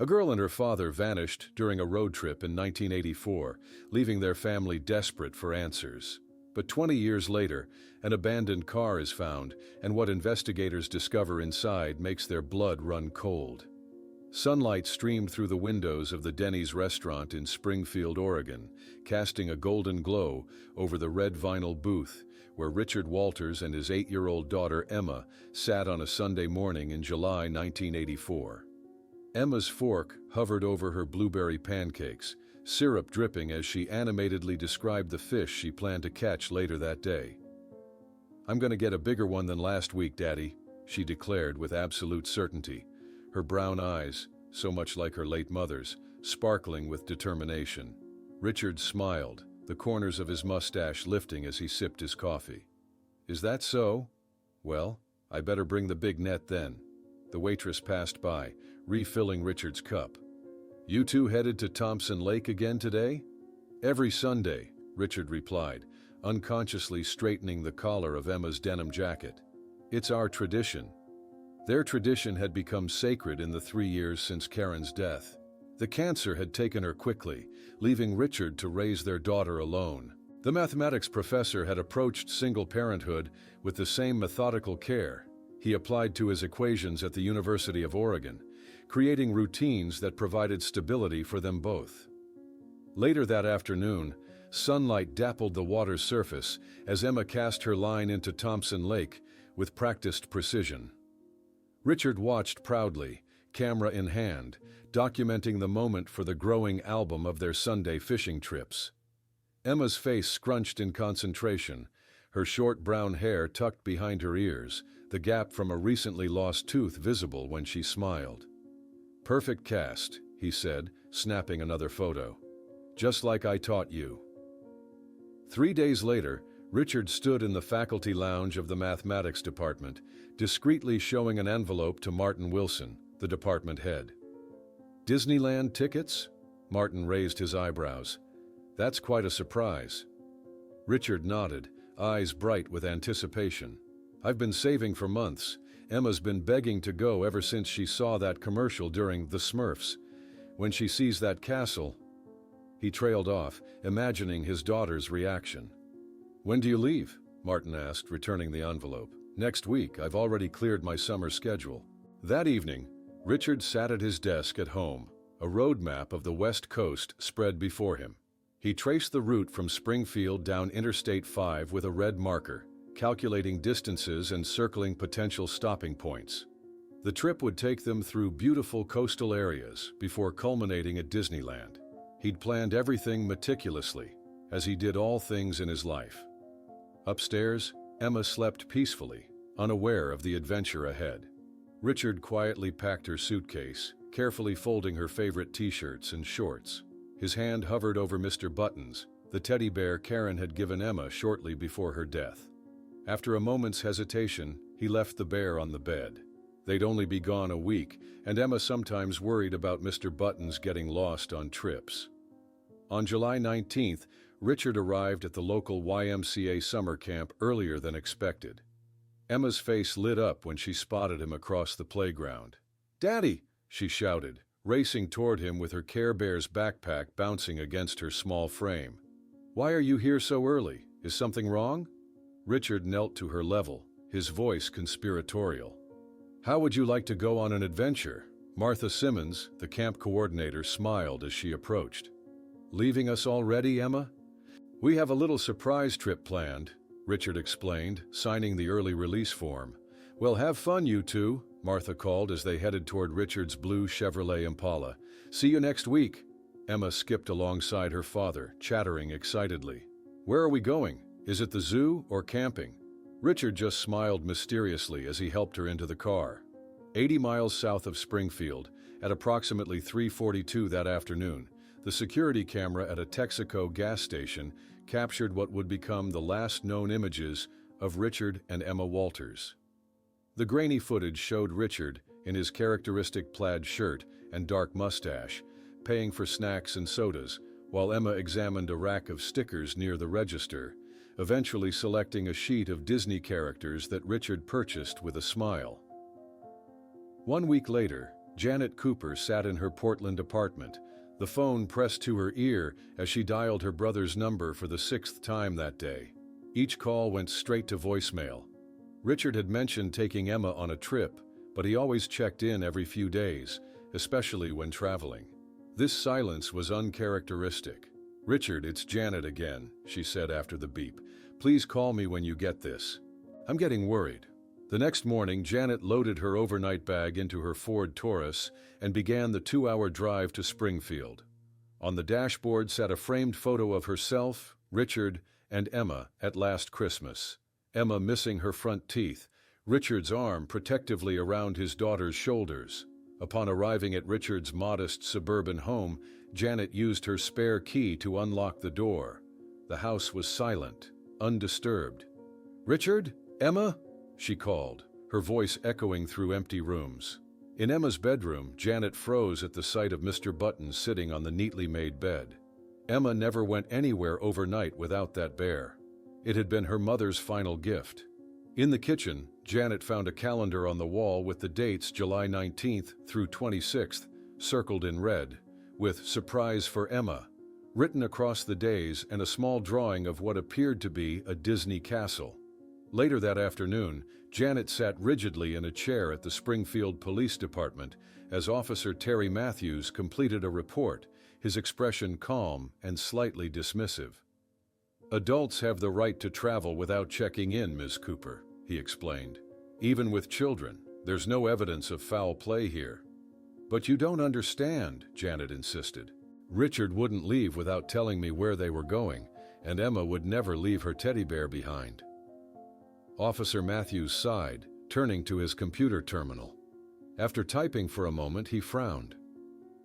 A girl and her father vanished during a road trip in 1984, leaving their family desperate for answers. But 20 years later, an abandoned car is found, and what investigators discover inside makes their blood run cold. Sunlight streamed through the windows of the Denny's restaurant in Springfield, Oregon, casting a golden glow over the red vinyl booth where Richard Walters and his 8-year-old daughter Emma sat on a Sunday morning in July 1984. Emma's fork hovered over her blueberry pancakes, syrup dripping as she animatedly described the fish she planned to catch later that day. "I'm going to get a bigger one than last week, Daddy," she declared with absolute certainty, her brown eyes, so much like her late mother's, sparkling with determination. Richard smiled, the corners of his mustache lifting as he sipped his coffee. "Is that so? Well, I better bring the big net then." The waitress passed by, refilling Richard's cup. "You two headed to Thompson Lake again today?" "Every Sunday," Richard replied, unconsciously straightening the collar of Emma's denim jacket. "It's our tradition." Their tradition had become sacred in the 3 years since Karen's death. The cancer had taken her quickly, leaving Richard to raise their daughter alone. The mathematics professor had approached single parenthood with the same methodical care he applied to his equations at the University of Oregon, creating routines that provided stability for them both. Later that afternoon, sunlight dappled the water's surface as Emma cast her line into Thompson Lake with practiced precision. Richard watched proudly, camera in hand, documenting the moment for the growing album of their Sunday fishing trips. Emma's face scrunched in concentration, her short brown hair tucked behind her ears, the gap from a recently lost tooth visible when she smiled. "Perfect cast," he said, snapping another photo. "Just like I taught you." 3 days later, Richard stood in the faculty lounge of the mathematics department, discreetly showing an envelope to Martin Wilson, the department head. "Disneyland tickets?" Martin raised his eyebrows. "That's quite a surprise." Richard nodded, eyes bright with anticipation. "I've been saving for months. Emma's been begging to go ever since she saw that commercial during The Smurfs. When she sees that castle—" He trailed off, imagining his daughter's reaction. "When do you leave?" Martin asked, returning the envelope. "Next week. I've already cleared my summer schedule." That evening, Richard sat at his desk at home, a road map of the West Coast spread before him. He traced the route from Springfield down Interstate 5 with a red marker, calculating distances and circling potential stopping points. The trip would take them through beautiful coastal areas before culminating at Disneyland. He'd planned everything meticulously, as he did all things in his life. Upstairs, Emma slept peacefully, unaware of the adventure ahead. Richard quietly packed her suitcase, carefully folding her favorite t-shirts and shorts. His hand hovered over Mr. Buttons, the teddy bear Karen had given Emma shortly before her death. After a moment's hesitation, he left the bear on the bed. They'd only be gone a week, and Emma sometimes worried about Mr. Buttons getting lost on trips. On July 19th, Richard arrived at the local YMCA summer camp earlier than expected. Emma's face lit up when she spotted him across the playground. "Daddy!" she shouted, racing toward him with her Care Bears backpack bouncing against her small frame. "Why are you here so early? Is something wrong?" Richard knelt to her level, his voice conspiratorial. "How would you like to go on an adventure?" Martha Simmons, the camp coordinator, smiled as she approached. "Leaving us already, Emma?" "We have a little surprise trip planned," Richard explained, signing the early release form. "Well, have fun, you two," Martha called as they headed toward Richard's blue Chevrolet Impala. "See you next week." Emma skipped alongside her father, chattering excitedly. "Where are we going? Is it the zoo or camping?" Richard just smiled mysteriously as he helped her into the car. 80 miles south of Springfield, at approximately 3:42 that afternoon, the security camera at a Texaco gas station captured what would become the last known images of Richard and Emma Walters. The grainy footage showed Richard, in his characteristic plaid shirt and dark mustache, paying for snacks and sodas, while Emma examined a rack of stickers near the register, eventually selecting a sheet of Disney characters that Richard purchased with a smile. 1 week later, Janet Cooper sat in her Portland apartment, the phone pressed to her ear as she dialed her brother's number for the 6th time that day. Each call went straight to voicemail. Richard had mentioned taking Emma on a trip, but he always checked in every few days, especially when traveling. This silence was uncharacteristic. "Richard, it's Janet again," she said after the beep. "Please call me when you get this. I'm getting worried." The next morning, Janet loaded her overnight bag into her Ford Taurus and began the 2-hour drive to Springfield. On the dashboard sat a framed photo of herself, Richard, and Emma at last Christmas. Emma missing her front teeth, Richard's arm protectively around his daughter's shoulders. Upon arriving at Richard's modest suburban home, Janet used her spare key to unlock the door. The house was silent, undisturbed. "Richard? Emma?" she called, her voice echoing through empty rooms. In Emma's bedroom, Janet froze at the sight of Mr. Button sitting on the neatly made bed. Emma never went anywhere overnight without that bear. It had been her mother's final gift. In the kitchen, Janet found a calendar on the wall with the dates July 19th through 26th, circled in red, with "Surprise for Emma" written across the days and a small drawing of what appeared to be a Disney castle. Later that afternoon, Janet sat rigidly in a chair at the Springfield Police Department as Officer Terry Matthews completed a report, his expression calm and slightly dismissive. "Adults have the right to travel without checking in, Ms. Cooper," he explained. "Even with children, there's no evidence of foul play here." "But you don't understand," Janet insisted. "Richard wouldn't leave without telling me where they were going, and Emma would never leave her teddy bear behind." Officer Matthews sighed, turning to his computer terminal. After typing for a moment, he frowned.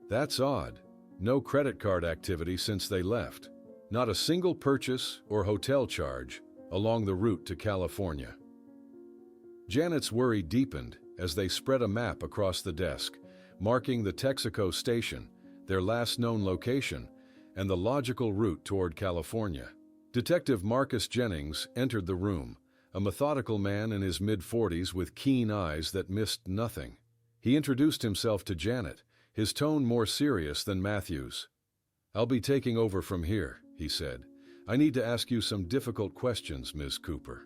"That's odd. No credit card activity since they left. Not a single purchase or hotel charge along the route to California." Janet's worry deepened as they spread a map across the desk, marking the Texaco station, their last known location, and the logical route toward California. Detective Marcus Jennings entered the room, a methodical man in his mid-40s with keen eyes that missed nothing. He introduced himself to Janet, his tone more serious than Matthews. "I'll be taking over from here," he said. "I need to ask you some difficult questions, Ms. Cooper."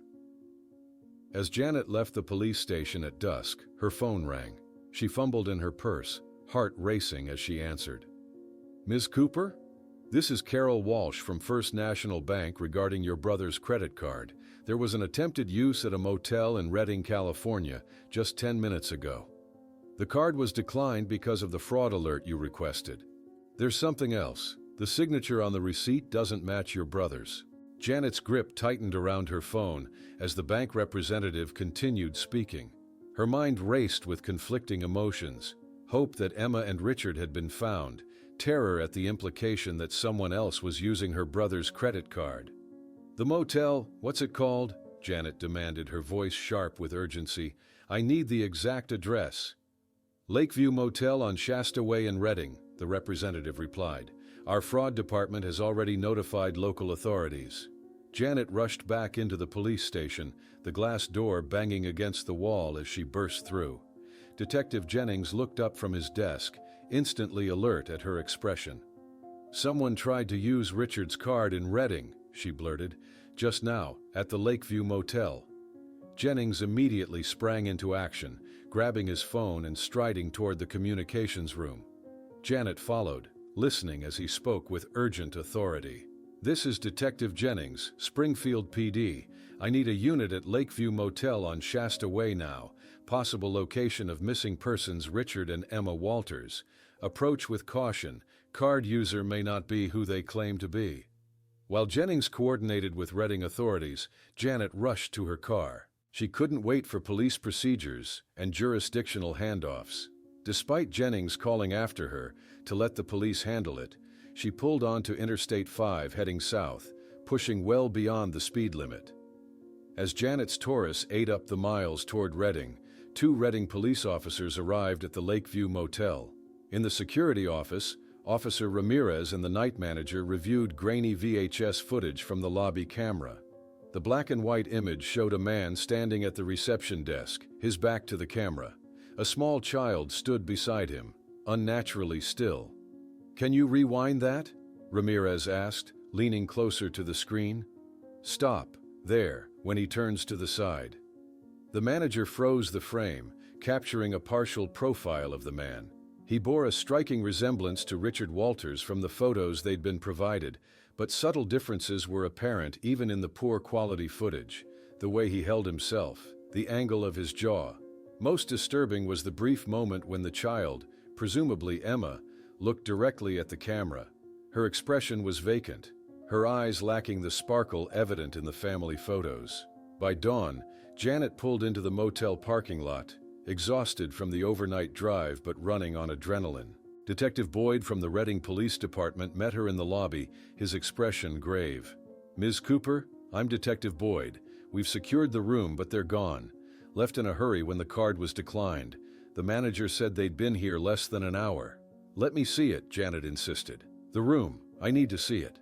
As Janet left the police station at dusk, her phone rang. She fumbled in her purse, heart racing as she answered. "Ms. Cooper? This is Carol Walsh from First National Bank regarding your brother's credit card. There was an attempted use at a motel in Redding, California, just 10 minutes ago. The card was declined because of the fraud alert you requested. There's something else. The signature on the receipt doesn't match your brother's." Janet's grip tightened around her phone as the bank representative continued speaking. Her mind raced with conflicting emotions: hope that Emma and Richard had been found, terror at the implication that someone else was using her brother's credit card. "The motel, what's it called?" Janet demanded, her voice sharp with urgency. "I need the exact address." "Lakeview Motel on Shasta Way in Redding," the representative replied. "Our fraud department has already notified local authorities." Janet rushed back into the police station, the glass door banging against the wall as she burst through. Detective Jennings looked up from his desk, instantly alert at her expression. "Someone tried to use Richard's card in Redding," she blurted, "just now, at the Lakeview Motel." Jennings immediately sprang into action, grabbing his phone and striding toward the communications room. Janet followed, listening as he spoke with urgent authority. "This is Detective Jennings, Springfield PD. I need a unit at Lakeview Motel on Shasta Way now. Possible location of missing persons Richard and Emma Walters. Approach with caution. Card user may not be who they claim to be." While Jennings coordinated with Redding authorities, Janet rushed to her car. She couldn't wait for police procedures and jurisdictional handoffs. Despite Jennings calling after her to let the police handle it, she pulled onto Interstate 5 heading south, pushing well beyond the speed limit. As Janet's Taurus ate up the miles toward Redding, 2 Redding police officers arrived at the Lakeview Motel. In the security office, Officer Ramirez and the night manager reviewed grainy VHS footage from the lobby camera. The black and white image showed a man standing at the reception desk, his back to the camera. A small child stood beside him, unnaturally still. "Can you rewind that?" Ramirez asked, leaning closer to the screen. "Stop, there, when he turns to the side." The manager froze the frame, capturing a partial profile of the man. He bore a striking resemblance to Richard Walters from the photos they'd been provided, but subtle differences were apparent even in the poor quality footage. The way he held himself, the angle of his jaw. Most disturbing was the brief moment when the child, presumably Emma, looked directly at the camera. Her expression was vacant, her eyes lacking the sparkle evident in the family photos. By dawn, Janet pulled into the motel parking lot, exhausted from the overnight drive but running on adrenaline. Detective Boyd from the Reading Police Department met her in the lobby, his expression grave. "Ms. Cooper, I'm Detective Boyd. We've secured the room, but they're gone. Left in a hurry when the card was declined. The manager said they'd been here less than an hour." "Let me see it," Janet insisted. "The room, I need to see it."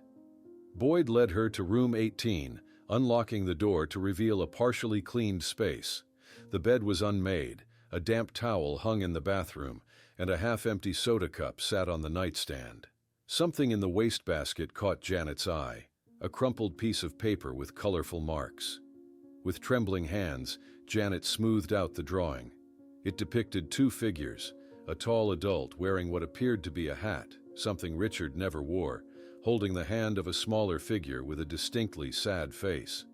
Boyd led her to room 18, unlocking the door to reveal a partially cleaned space. The bed was unmade, a damp towel hung in the bathroom, and a half-empty soda cup sat on the nightstand. Something in the wastebasket caught Janet's eye, a crumpled piece of paper with colorful marks. With trembling hands, Janet smoothed out the drawing. It depicted two figures, a tall adult wearing what appeared to be a hat, something Richard never wore, holding the hand of a smaller figure with a distinctly sad face.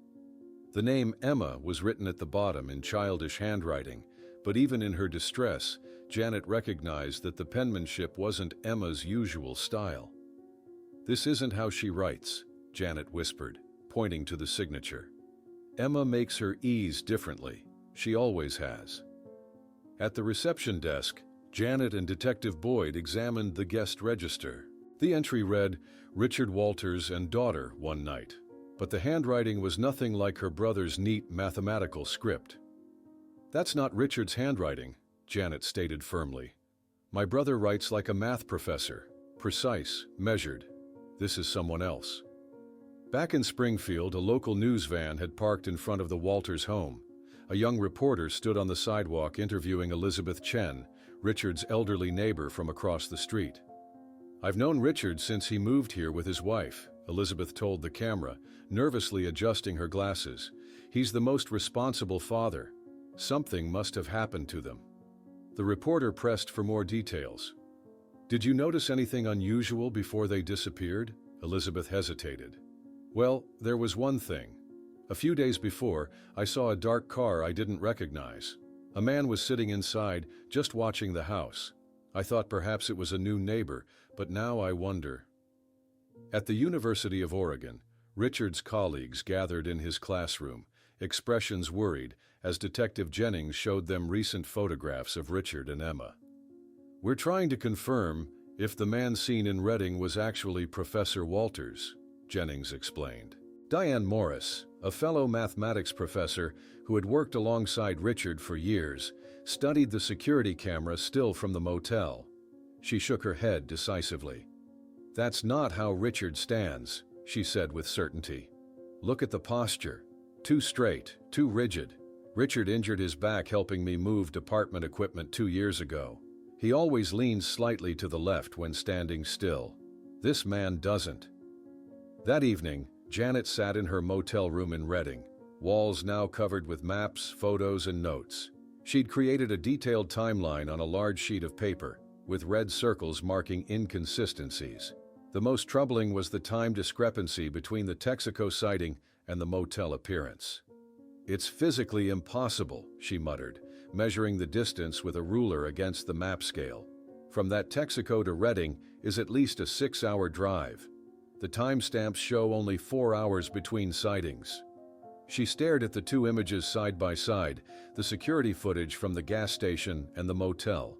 The name Emma was written at the bottom in childish handwriting, but even in her distress, Janet recognized that the penmanship wasn't Emma's usual style. "This isn't how she writes," Janet whispered, pointing to the signature. "Emma makes her E's differently. She always has." At the reception desk, Janet and Detective Boyd examined the guest register. The entry read, "Richard Walters and daughter one night." But the handwriting was nothing like her brother's neat mathematical script. "That's not Richard's handwriting," Janet stated firmly. "My brother writes like a math professor, precise, measured. This is someone else." Back in Springfield, a local news van had parked in front of the Walters home. A young reporter stood on the sidewalk interviewing Elizabeth Chen, Richard's elderly neighbor from across the street. "I've known Richard since he moved here with his wife," Elizabeth told the camera, nervously adjusting her glasses. "He's the most responsible father. Something must have happened to them." The reporter pressed for more details. "Did you notice anything unusual before they disappeared?" Elizabeth hesitated. "Well, there was one thing. A few days before, I saw a dark car I didn't recognize. A man was sitting inside, just watching the house. I thought perhaps it was a new neighbor, but now I wonder." At the University of Oregon, Richard's colleagues gathered in his classroom, expressions worried, as Detective Jennings showed them recent photographs of Richard and Emma. "We're trying to confirm if the man seen in Reading was actually Professor Walters," Jennings explained. Diane Morris, a fellow mathematics professor who had worked alongside Richard for years, studied the security camera still from the motel. She shook her head decisively. "That's not how Richard stands," she said with certainty. "Look at the posture. Too straight, too rigid. Richard injured his back helping me move department equipment 2 years ago. He always leans slightly to the left when standing still. This man doesn't." That evening, Janet sat in her motel room in Reading, walls now covered with maps, photos, and notes. She'd created a detailed timeline on a large sheet of paper, with red circles marking inconsistencies. The most troubling was the time discrepancy between the Texaco sighting and the motel appearance. "It's physically impossible," she muttered, measuring the distance with a ruler against the map scale. "From that Texaco to Reading is at least a 6-hour drive. The timestamps show only 4 hours between sightings." She stared at the two images side by side, the security footage from the gas station and the motel.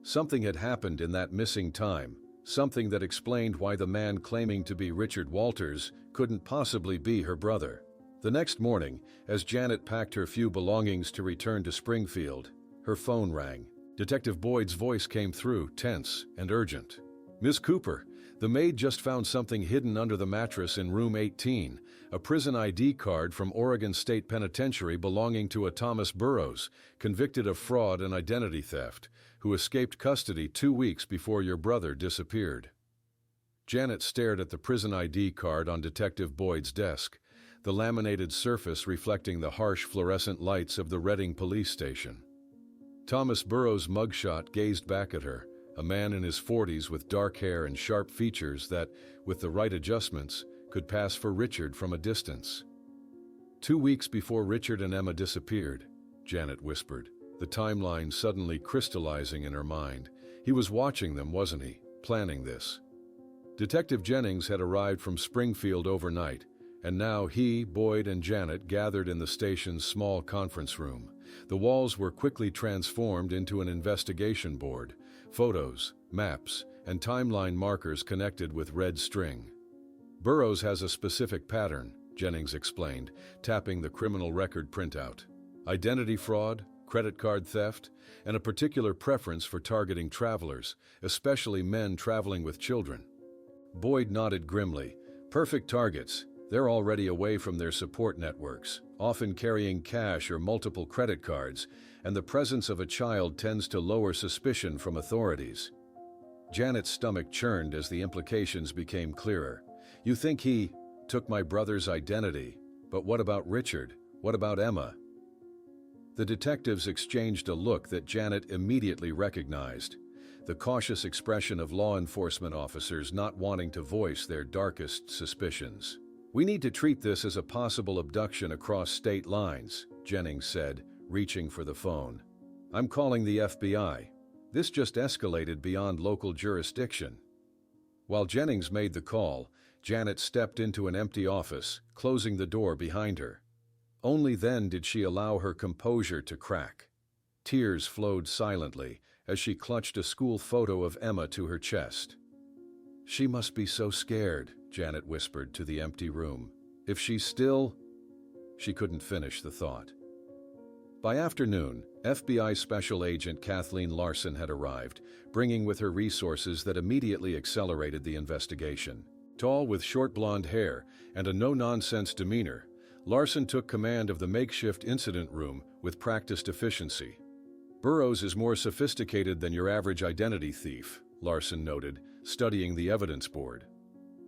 Something had happened in that missing time, something that explained why the man claiming to be Richard Walters couldn't possibly be her brother. The next morning, as Janet packed her few belongings to return to Springfield, her phone rang. Detective Boyd's voice came through, tense and urgent. "Miss Cooper, the maid just found something hidden under the mattress in room 18. a prison ID card from Oregon State Penitentiary belonging to a Thomas Burrows, convicted of fraud and identity theft, who escaped custody 2 weeks before your brother disappeared. Janet stared at the prison ID card on Detective Boyd's desk, the laminated surface reflecting the harsh fluorescent lights of the Redding police station. Thomas Burrows' mugshot gazed back at her, a man in his 40s with dark hair and sharp features that, with the right adjustments, could pass for Richard from a distance. 2 weeks before Richard and Emma disappeared, Janet whispered, the timeline suddenly crystallizing in her mind. He was watching them, wasn't he? Planning this. Detective Jennings had arrived from Springfield overnight, and now he, Boyd, and Janet gathered in the station's small conference room. The walls were quickly transformed into an investigation board, photos, maps, and timeline markers connected with red string. Burrows has a specific pattern, Jennings explained, tapping the criminal record printout. Identity fraud, credit card theft, and a particular preference for targeting travelers, especially men traveling with children. Boyd nodded grimly. Perfect targets. They're already away from their support networks, often carrying cash or multiple credit cards, and the presence of a child tends to lower suspicion from authorities. Janet's stomach churned as the implications became clearer. You think he took my brother's identity, but what about Richard? What about Emma? The detectives exchanged a look that Janet immediately recognized, the cautious expression of law enforcement officers not wanting to voice their darkest suspicions. We need to treat this as a possible abduction across state lines, Jennings said, reaching for the phone. I'm calling the FBI. This just escalated beyond local jurisdiction. While Jennings made the call, Janet stepped into an empty office, closing the door behind her. Only then did she allow her composure to crack. Tears flowed silently as she clutched a school photo of Emma to her chest. She must be so scared, Janet whispered to the empty room. If she's still... She couldn't finish the thought. By afternoon, FBI Special Agent Kathleen Larson had arrived, bringing with her resources that immediately accelerated the investigation. Tall with short blonde hair and a no-nonsense demeanor, Larson took command of the makeshift incident room with practiced efficiency. Burrows is more sophisticated than your average identity thief, Larson noted, studying the evidence board.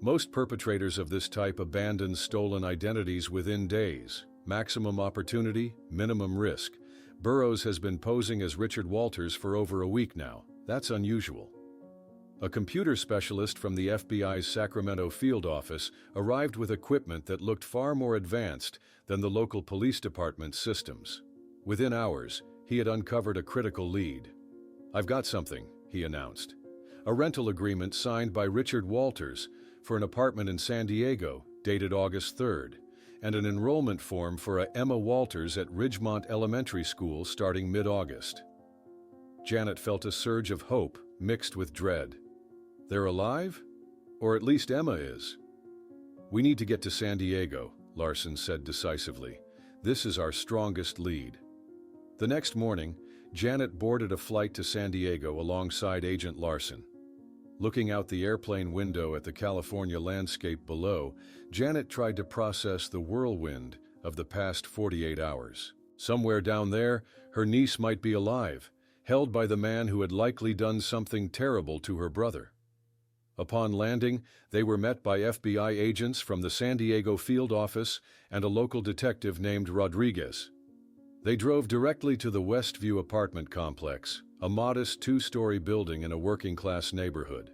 Most perpetrators of this type abandon stolen identities within days. Maximum opportunity, minimum risk. Burrows has been posing as Richard Walters for over a week now. That's unusual. A computer specialist from the FBI's Sacramento field office arrived with equipment that looked far more advanced than the local police department's systems. Within hours, he had uncovered a critical lead. I've got something, he announced. A rental agreement signed by Richard Walters for an apartment in San Diego, dated August 3rd, and an enrollment form for a Emma Walters at Ridgemont Elementary School starting mid-August. Janet felt a surge of hope mixed with dread. They're alive? Or at least Emma is. We need to get to San Diego, Larson said decisively. This is our strongest lead. The next morning, Janet boarded a flight to San Diego alongside Agent Larson. Looking out the airplane window at the California landscape below, Janet tried to process the whirlwind of the past 48 hours. Somewhere down there, her niece might be alive, held by the man who had likely done something terrible to her brother. Upon landing, they were met by FBI agents from the San Diego field office and a local detective named Rodriguez. They drove directly to the Westview apartment complex, a modest 2-story building in a working-class neighborhood.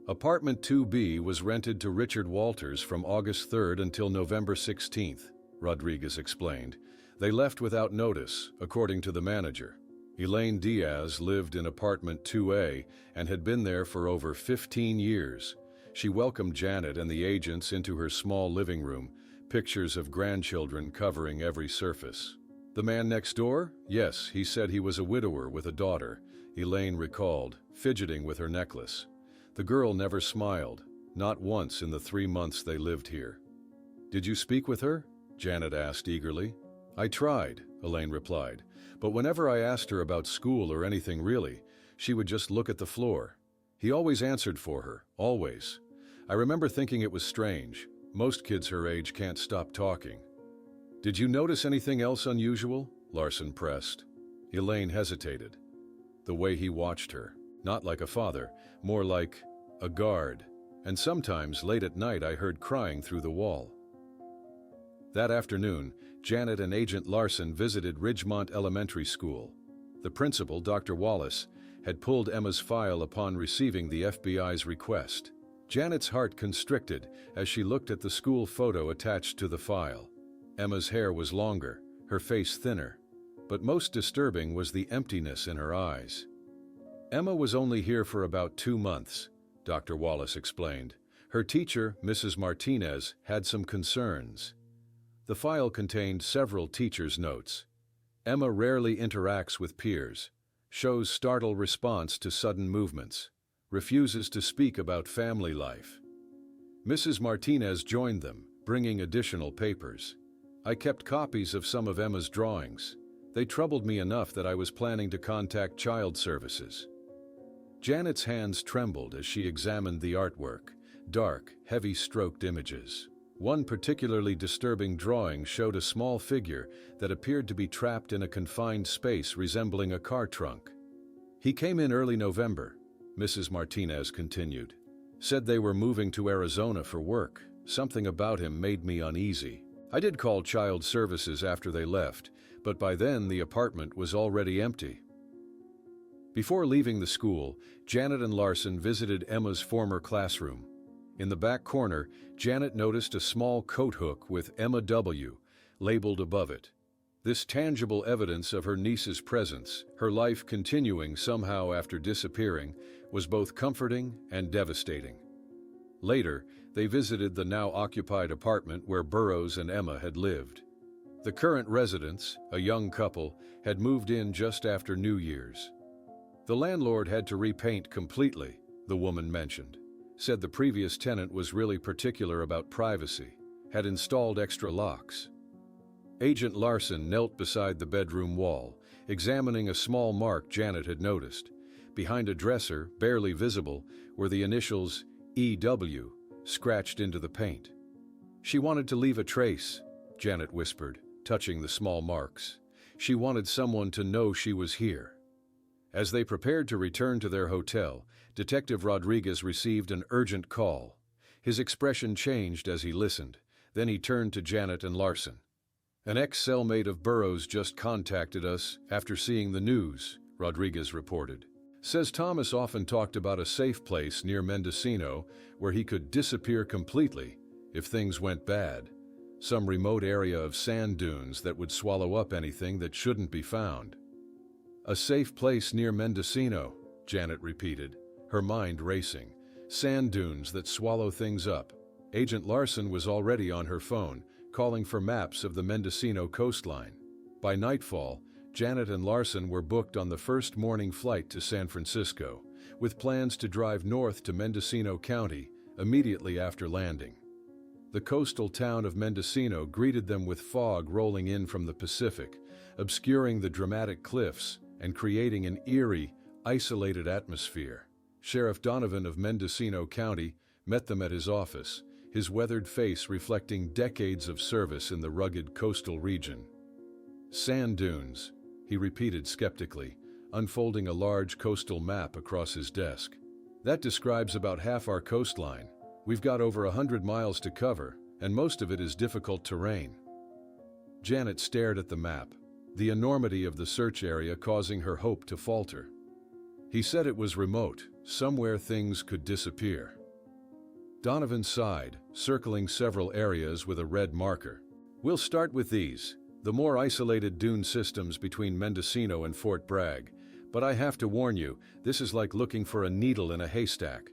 Apartment 2B was rented to Richard Walters from August 3rd until November 16th, Rodriguez explained. They left without notice, according to the manager. Elaine Diaz lived in apartment 2A and had been there for over 15 years. She welcomed Janet and the agents into her small living room, pictures of grandchildren covering every surface. The man next door? Yes, he said he was a widower with a daughter, Elaine recalled, fidgeting with her necklace. The girl never smiled, not once in the 3 months they lived here. Did you speak with her? Janet asked eagerly. I tried, Elaine replied, but whenever I asked her about school or anything really, she would just look at the floor. He always answered for her, always. I remember thinking it was strange. Most kids her age can't stop talking. Did you notice anything else unusual? Larson pressed. Elaine hesitated. The way he watched her, not like a father, more like a guard. And sometimes, late at night, I heard crying through the wall. That afternoon, Janet and Agent Larson visited Ridgemont Elementary School. The principal, Dr. Wallace, had pulled Emma's file upon receiving the FBI's request. Janet's heart constricted as she looked at the school photo attached to the file. Emma's hair was longer, her face thinner, but most disturbing was the emptiness in her eyes. Emma was only here for about 2 months, Dr. Wallace explained. Her teacher, Mrs. Martinez, had some concerns. The file contained several teachers' notes. Emma rarely interacts with peers, shows startled response to sudden movements, refuses to speak about family life. Mrs. Martinez joined them, bringing additional papers. I kept copies of some of Emma's drawings. They troubled me enough that I was planning to contact Child Services. Janet's hands trembled as she examined the artwork, dark, heavy-stroked images. One particularly disturbing drawing showed a small figure that appeared to be trapped in a confined space resembling a car trunk. He came in early November, Mrs. Martinez continued. Said they were moving to Arizona for work. Something about him made me uneasy. I did call Child Services after they left, but by then the apartment was already empty. Before leaving the school, Janet and Larson visited Emma's former classroom. In the back corner, Janet noticed a small coat hook with Emma W. labeled above it. This tangible evidence of her niece's presence, her life continuing somehow after disappearing, was both comforting and devastating. Later, they visited the now occupied apartment where Burroughs and Emma had lived. The current residents, a young couple, had moved in just after New Year's. The landlord had to repaint completely, the woman mentioned. Said the previous tenant was really particular about privacy, had installed extra locks. Agent Larson knelt beside the bedroom wall, examining a small mark Janet had noticed. Behind a dresser, barely visible, were the initials EW scratched into the paint. She wanted to leave a trace, Janet whispered, touching the small marks. She wanted someone to know she was here. As they prepared to return to their hotel, Detective Rodriguez received an urgent call. His expression changed as he listened. Then he turned to Janet and Larson. An ex-cellmate of Burroughs just contacted us after seeing the news, Rodriguez reported. Says Thomas often talked about a safe place near Mendocino where he could disappear completely if things went bad. Some remote area of sand dunes that would swallow up anything that shouldn't be found. A safe place near Mendocino, Janet repeated, her mind racing. Sand dunes that swallow things up. Agent Larson was already on her phone, calling for maps of the Mendocino coastline. By nightfall, Janet and Larson were booked on the first morning flight to San Francisco, with plans to drive north to Mendocino County immediately after landing. The coastal town of Mendocino greeted them with fog rolling in from the Pacific, obscuring the dramatic cliffs and creating an eerie, isolated atmosphere. Sheriff Donovan of Mendocino County met them at his office, his weathered face reflecting decades of service in the rugged coastal region. Sand dunes, he repeated skeptically, unfolding a large coastal map across his desk. That describes about half our coastline. We've got over 100 miles to cover, and most of it is difficult terrain. Janet stared at the map, the enormity of the search area causing her hope to falter. He said it was remote, somewhere things could disappear. Donovan sighed, circling several areas with a red marker. We'll start with these, the more isolated dune systems between Mendocino and Fort Bragg, but I have to warn you, this is like looking for a needle in a haystack.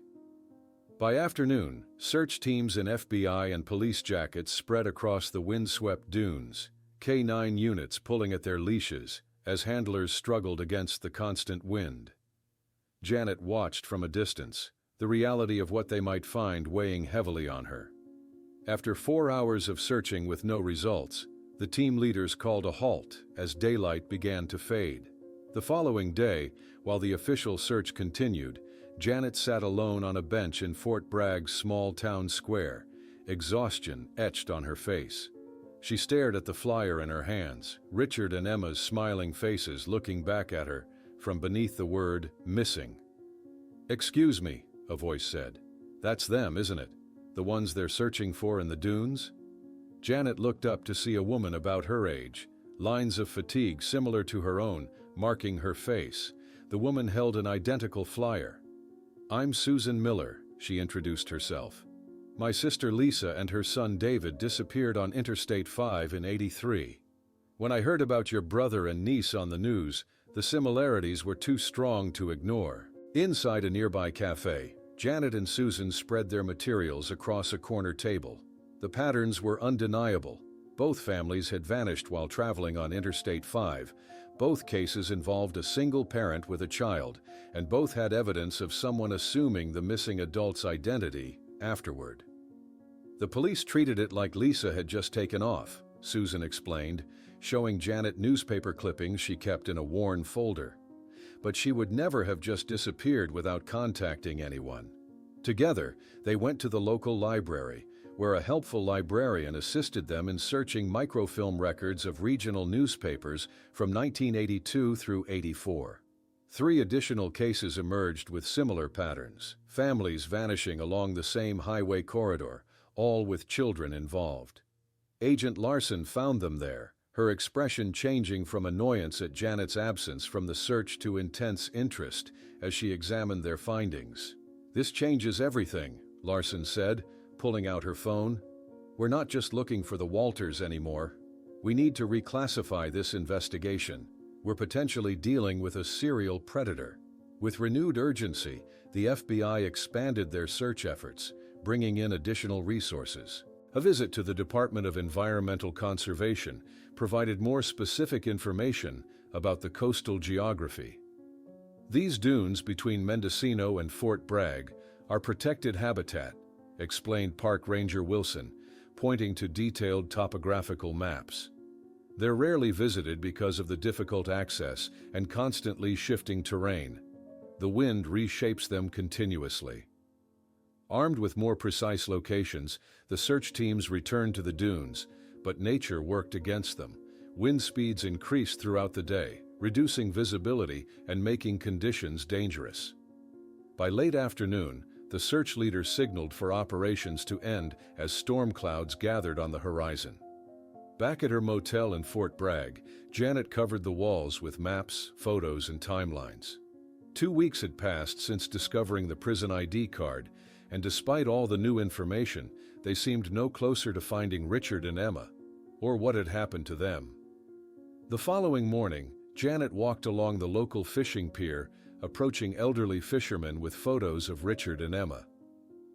By afternoon, search teams in FBI and police jackets spread across the windswept dunes, K-9 units pulling at their leashes as handlers struggled against the constant wind. Janet watched from a distance, the reality of what they might find weighing heavily on her. After 4 hours of searching with no results, the team leaders called a halt as daylight began to fade. The following day, while the official search continued, Janet sat alone on a bench in Fort Bragg's small town square, exhaustion etched on her face. She stared at the flyer in her hands, Richard and Emma's smiling faces looking back at her from beneath the word missing. "Excuse me," a voice said. "That's them, isn't it? The ones they're searching for in the dunes?" Janet looked up to see a woman about her age, lines of fatigue similar to her own marking her face. The woman held an identical flyer. "I'm Susan Miller," she introduced herself. "My sister Lisa and her son David disappeared on Interstate 5 in '83. When I heard about your brother and niece on the news, the similarities were too strong to ignore." Inside a nearby cafe, Janet and Susan spread their materials across a corner table. The patterns were undeniable. Both families had vanished while traveling on Interstate 5. Both cases involved a single parent with a child, and both had evidence of someone assuming the missing adult's identity afterward. "The police treated it like Lisa had just taken off," Susan explained, showing Janet newspaper clippings she kept in a worn folder. "But she would never have just disappeared without contacting anyone." Together, they went to the local library, where a helpful librarian assisted them in searching microfilm records of regional newspapers from 1982 through '84. 3 additional cases emerged with similar patterns, families vanishing along the same highway corridor, all with children involved. Agent Larson found them there, her expression changing from annoyance at Janet's absence from the search to intense interest as she examined their findings. "This changes everything," Larson said, pulling out her phone. "We're not just looking for the Walters anymore. We need to reclassify this investigation. We're potentially dealing with a serial predator." With renewed urgency, the FBI expanded their search efforts, bringing in additional resources. A visit to the Department of Environmental Conservation provided more specific information about the coastal geography. "These dunes between Mendocino and Fort Bragg are protected habitat," explained Park Ranger Wilson, pointing to detailed topographical maps. "They're rarely visited because of the difficult access and constantly shifting terrain. The wind reshapes them continuously." Armed with more precise locations, the search teams returned to the dunes, but nature worked against them. Wind speeds increased throughout the day, reducing visibility and making conditions dangerous. By late afternoon, the search leader signaled for operations to end as storm clouds gathered on the horizon. Back at her motel in Fort Bragg, Janet covered the walls with maps, photos, and timelines. 2 weeks had passed since discovering the prison ID card, and despite all the new information, they seemed no closer to finding Richard and Emma, or what had happened to them. The following morning, Janet walked along the local fishing pier, approaching elderly fishermen with photos of Richard and Emma.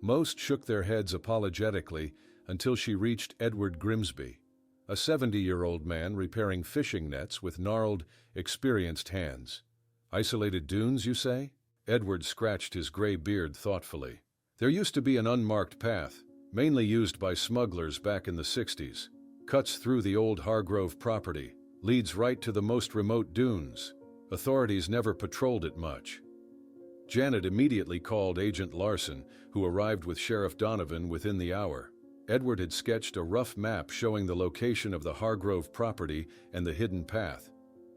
Most shook their heads apologetically until she reached Edward Grimsby, a 70-year-old man repairing fishing nets with gnarled, experienced hands. "Isolated dunes, you say?" Edward scratched his gray beard thoughtfully. "There used to be an unmarked path, mainly used by smugglers back in the '60s. Cuts through the old Hargrove property, leads right to the most remote dunes. Authorities never patrolled it much." Janet immediately called Agent Larson, who arrived with Sheriff Donovan within the hour. Edward had sketched a rough map showing the location of the Hargrove property and the hidden path.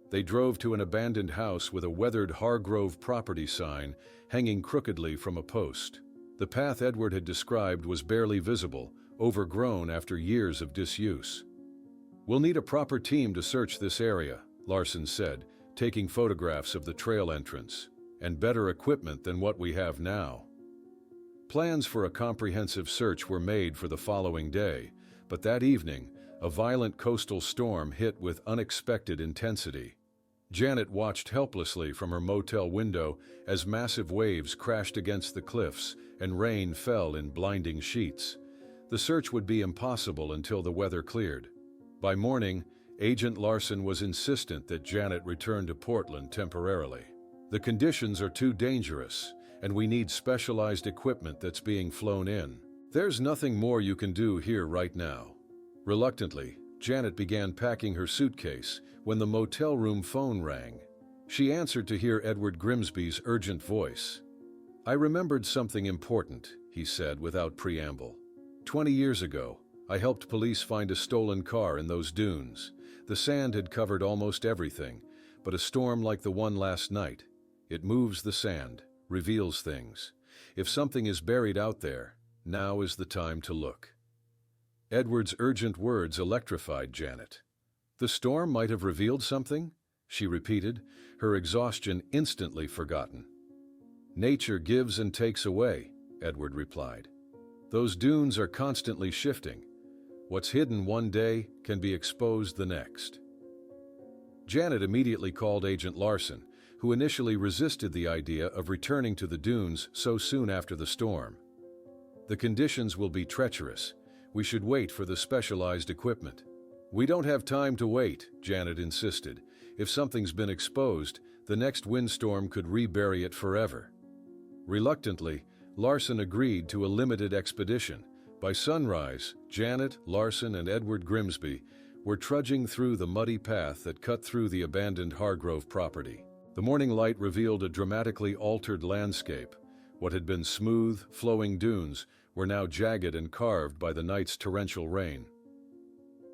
They drove to an abandoned house with a weathered Hargrove property sign hanging crookedly from a post. The path Edward had described was barely visible, overgrown after years of disuse. "We'll need a proper team to search this area," Larson said, taking photographs of the trail entrance, "and better equipment than what we have now." Plans for a comprehensive search were made for the following day, but that evening, a violent coastal storm hit with unexpected intensity. Janet watched helplessly from her motel window as massive waves crashed against the cliffs and rain fell in blinding sheets. The search would be impossible until the weather cleared. By morning, Agent Larson was insistent that Janet return to Portland temporarily. "The conditions are too dangerous, and we need specialized equipment that's being flown in. There's nothing more you can do here right now." Reluctantly, Janet began packing her suitcase when the motel room phone rang. She answered to hear Edward Grimsby's urgent voice. "I remembered something important," he said without preamble. 20 years ago, I helped police find a stolen car in those dunes. The sand had covered almost everything, but a storm like the one last night, it moves the sand, reveals things. If something is buried out there, now is the time to look." Edward's urgent words electrified Janet. "The storm might have revealed something?" she repeated, her exhaustion instantly forgotten. "Nature gives and takes away," Edward replied. "Those dunes are constantly shifting. What's hidden one day can be exposed the next." Janet immediately called Agent Larson, who initially resisted the idea of returning to the dunes so soon after the storm. "The conditions will be treacherous. We should wait for the specialized equipment." "We don't have time to wait," Janet insisted. "If something's been exposed, the next windstorm could rebury it forever." Reluctantly, Larson agreed to a limited expedition. By sunrise, Janet, Larson, and Edward Grimsby were trudging through the muddy path that cut through the abandoned Hargrove property. The morning light revealed a dramatically altered landscape. What had been smooth, flowing dunes were now jagged and carved by the night's torrential rain.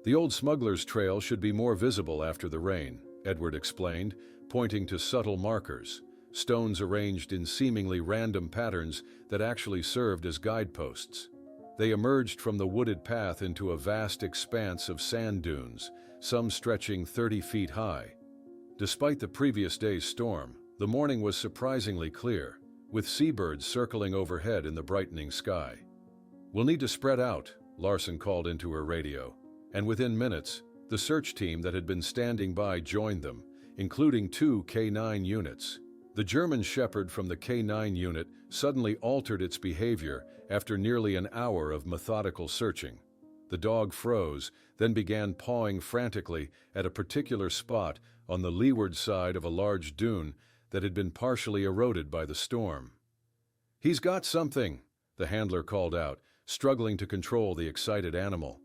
"The old smuggler's trail should be more visible after the rain," Edward explained, pointing to subtle markers, stones arranged in seemingly random patterns that actually served as guideposts. They emerged from the wooded path into a vast expanse of sand dunes, some stretching 30 feet high. Despite the previous day's storm, the morning was surprisingly clear, with seabirds circling overhead in the brightening sky. "We'll need to spread out," Larson called into her radio, and within minutes, the search team that had been standing by joined them, including 2 K9 units. The German Shepherd from the K9 unit suddenly altered its behavior after nearly an hour of methodical searching. The dog froze, then began pawing frantically at a particular spot on the leeward side of a large dune that had been partially eroded by the storm. "He's got something," the handler called out, struggling to control the excited animal.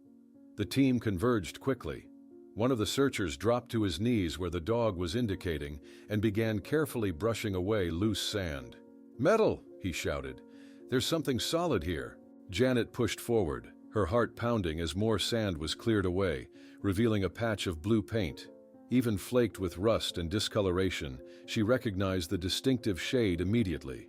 The team converged quickly. One of the searchers dropped to his knees where the dog was indicating and began carefully brushing away loose sand. "Metal!" he shouted. "There's something solid here." Janet pushed forward, her heart pounding as more sand was cleared away, revealing a patch of blue paint. Even flaked with rust and discoloration, she recognized the distinctive shade immediately.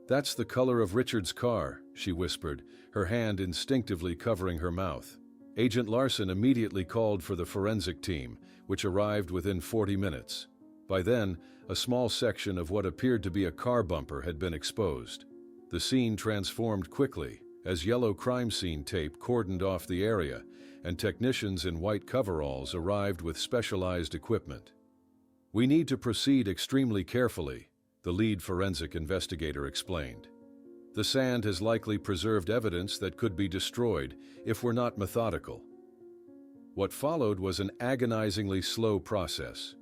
"That's the color of Richard's car," she whispered, her hand instinctively covering her mouth. Agent Larson immediately called for the forensic team, which arrived within 40 minutes. By then, a small section of what appeared to be a car bumper had been exposed. The scene transformed quickly as yellow crime scene tape cordoned off the area, and technicians in white coveralls arrived with specialized equipment. "We need to proceed extremely carefully," the lead forensic investigator explained. "The sand has likely preserved evidence that could be destroyed if we're not methodical." What followed was an agonizingly slow process.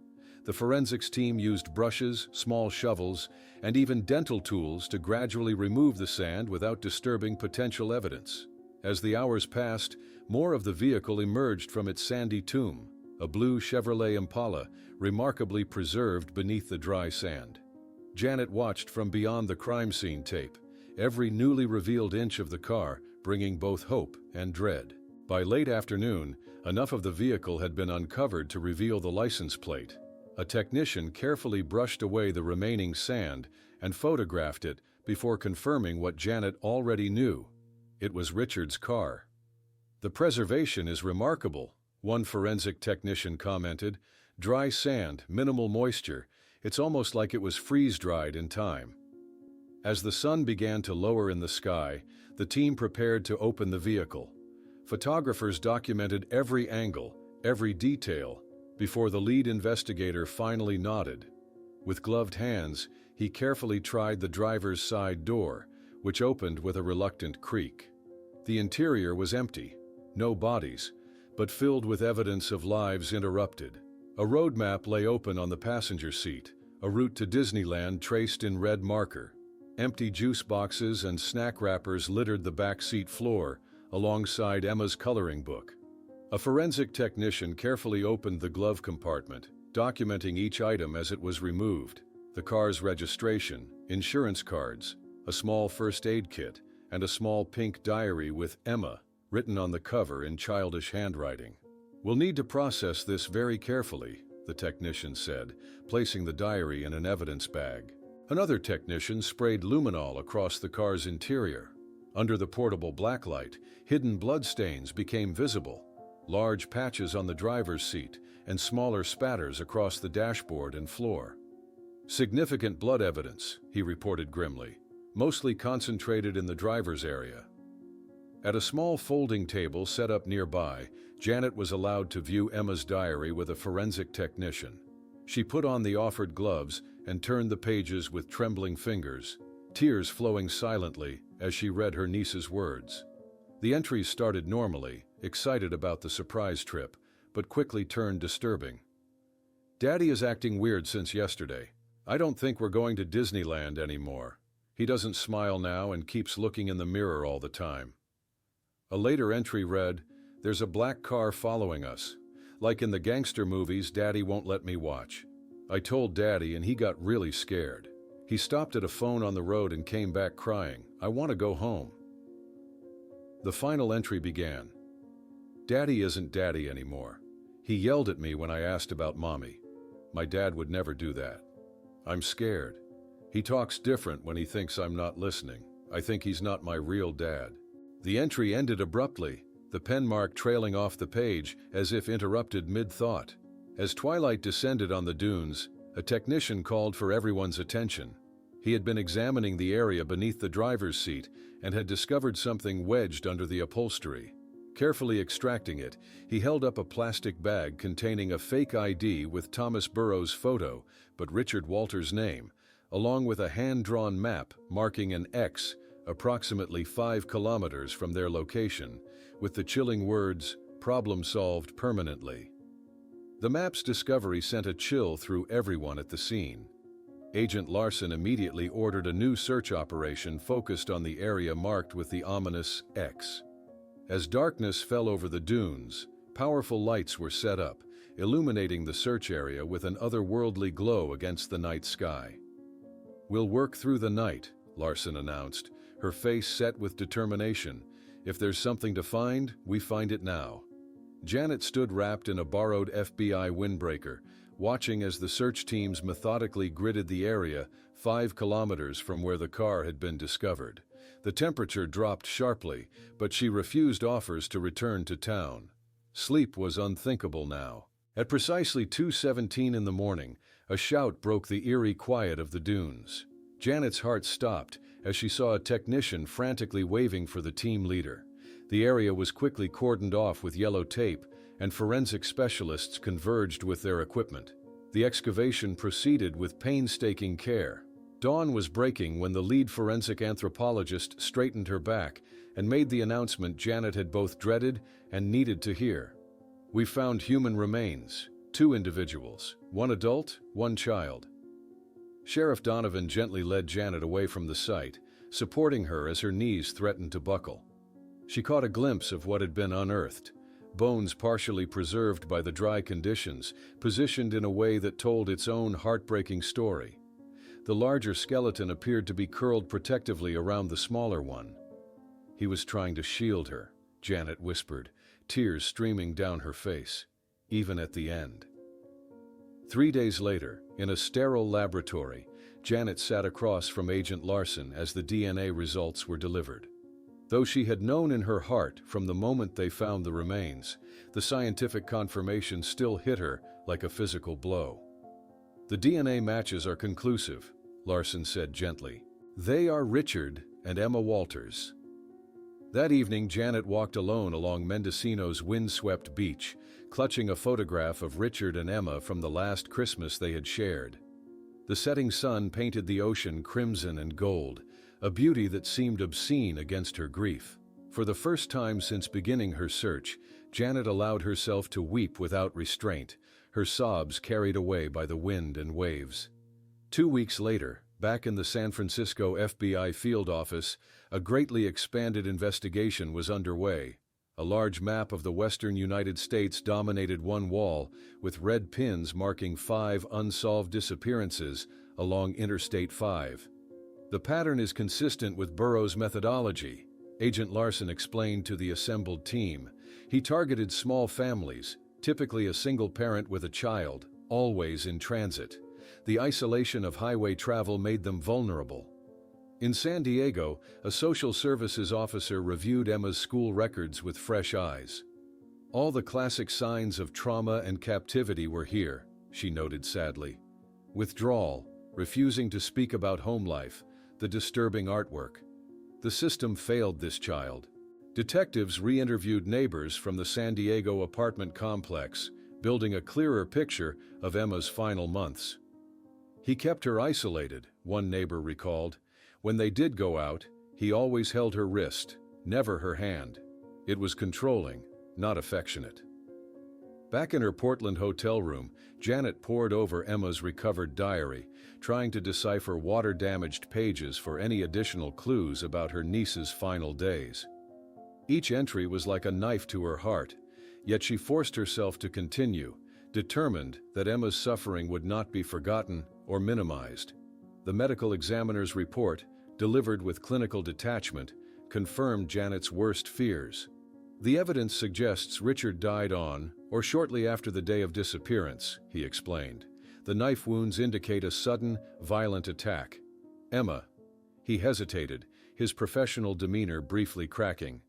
The forensics team used brushes, small shovels, and even dental tools to gradually remove the sand without disturbing potential evidence. As the hours passed, more of the vehicle emerged from its sandy tomb, a blue Chevrolet Impala, remarkably preserved beneath the dry sand. Janet watched from beyond the crime scene tape, every newly revealed inch of the car bringing both hope and dread. By late afternoon, enough of the vehicle had been uncovered to reveal the license plate. A technician carefully brushed away the remaining sand and photographed it before confirming what Janet already knew. It was Richard's car. "The preservation is remarkable," one forensic technician commented. "Dry sand, minimal moisture. It's almost like it was freeze-dried in time." As the sun began to lower in the sky, the team prepared to open the vehicle. Photographers documented every angle, every detail, before the lead investigator finally nodded. With gloved hands, he carefully tried the driver's side door, which opened with a reluctant creak. The interior was empty, no bodies, but filled with evidence of lives interrupted. A road map lay open on the passenger seat, a route to Disneyland traced in red marker. Empty juice boxes and snack wrappers littered the back seat floor, alongside Emma's coloring book. A forensic technician carefully opened the glove compartment, documenting each item as it was removed: the car's registration, insurance cards, a small first aid kit, and a small pink diary with Emma written on the cover in childish handwriting. "We'll need to process this very carefully," the technician said, placing the diary in an evidence bag. Another technician sprayed luminol across the car's interior. Under the portable blacklight, hidden bloodstains became visible, large patches on the driver's seat and smaller spatters across the dashboard and floor. "Significant blood evidence," he reported grimly, "mostly concentrated in the driver's area." At a small folding table set up nearby, Janet was allowed to view Emma's diary with a forensic technician. She put on the offered gloves and turned the pages with trembling fingers, tears flowing silently as she read her niece's words. The entries started normally, excited about the surprise trip, but quickly turned disturbing. "Daddy is acting weird since yesterday. I don't think we're going to Disneyland anymore. He doesn't smile now and keeps looking in the mirror all the time." A later entry read, "There's a black car following us. Like in the gangster movies Daddy won't let me watch. I told Daddy and he got really scared. He stopped at a phone on the road and came back crying, 'I want to go home.'" The final entry began, "Daddy isn't Daddy anymore. He yelled at me when I asked about Mommy. My dad would never do that. I'm scared. He talks different when he thinks I'm not listening. I think he's not my real dad." The entry ended abruptly, the pen mark trailing off the page as if interrupted mid-thought. As twilight descended on the dunes, a technician called for everyone's attention. He had been examining the area beneath the driver's seat and had discovered something wedged under the upholstery. Carefully extracting it, he held up a plastic bag containing a fake ID with Thomas Burrows' photo, but Richard Walters' name, along with a hand-drawn map marking an X approximately 5 kilometers from their location, with the chilling words, "Problem solved permanently." The map's discovery sent a chill through everyone at the scene. Agent Larson immediately ordered a new search operation focused on the area marked with the ominous X. As darkness fell over the dunes, powerful lights were set up, illuminating the search area with an otherworldly glow against the night sky. "We'll work through the night," Larson announced, her face set with determination. "If there's something to find, we find it now." Janet stood wrapped in a borrowed FBI windbreaker, watching as the search teams methodically gridded the area 5 kilometers from where the car had been discovered. The temperature dropped sharply, but she refused offers to return to town. Sleep was unthinkable now. At precisely 2:17 in the morning, a shout broke the eerie quiet of the dunes. Janet's heart stopped as she saw a technician frantically waving for the team leader. The area was quickly cordoned off with yellow tape, and forensic specialists converged with their equipment. The excavation proceeded with painstaking care. Dawn was breaking when the lead forensic anthropologist straightened her back and made the announcement Janet had both dreaded and needed to hear. "We found human remains, 2 individuals, 1 adult, 1 child." Sheriff Donovan gently led Janet away from the site, supporting her as her knees threatened to buckle. She caught a glimpse of what had been unearthed, bones partially preserved by the dry conditions, positioned in a way that told its own heartbreaking story. The larger skeleton appeared to be curled protectively around the smaller one. "He was trying to shield her," Janet whispered, tears streaming down her face, even at the end. 3 days later, in a sterile laboratory, Janet sat across from Agent Larson as the DNA results were delivered. Though she had known in her heart from the moment they found the remains, the scientific confirmation still hit her like a physical blow. "The DNA matches are conclusive," Larson said gently. "They are Richard and Emma Walters." That evening, Janet walked alone along Mendocino's windswept beach, clutching a photograph of Richard and Emma from the last Christmas they had shared. The setting sun painted the ocean crimson and gold, a beauty that seemed obscene against her grief. For the first time since beginning her search, Janet allowed herself to weep without restraint, her sobs carried away by the wind and waves. 2 weeks later, back in the San Francisco FBI field office, a greatly expanded investigation was underway. A large map of the western United States dominated one wall, with red pins marking 5 unsolved disappearances along Interstate 5. "The pattern is consistent with Burrows' methodology," Agent Larson explained to the assembled team. He targeted small families, typically a single parent with a child, always in transit. The isolation of highway travel made them vulnerable. In San Diego, a social services officer reviewed Emma's school records with fresh eyes. All the classic signs of trauma and captivity were here, she noted sadly. Withdrawal, refusing to speak about home life, the disturbing artwork. The system failed this child. Detectives re-interviewed neighbors from the San Diego apartment complex, building a clearer picture of Emma's final months. He kept her isolated, one neighbor recalled. When they did go out, he always held her wrist, never her hand. It was controlling, not affectionate. Back in her Portland hotel room, Janet pored over Emma's recovered diary, trying to decipher water-damaged pages for any additional clues about her niece's final days. Each entry was like a knife to her heart, yet she forced herself to continue, determined that Emma's suffering would not be forgotten or minimized. The medical examiner's report, delivered with clinical detachment, confirmed Janet's worst fears. The evidence suggests Richard died on or shortly after the day of disappearance, he explained. The knife wounds indicate a sudden, violent attack. Emma. He hesitated, his professional demeanor briefly cracking.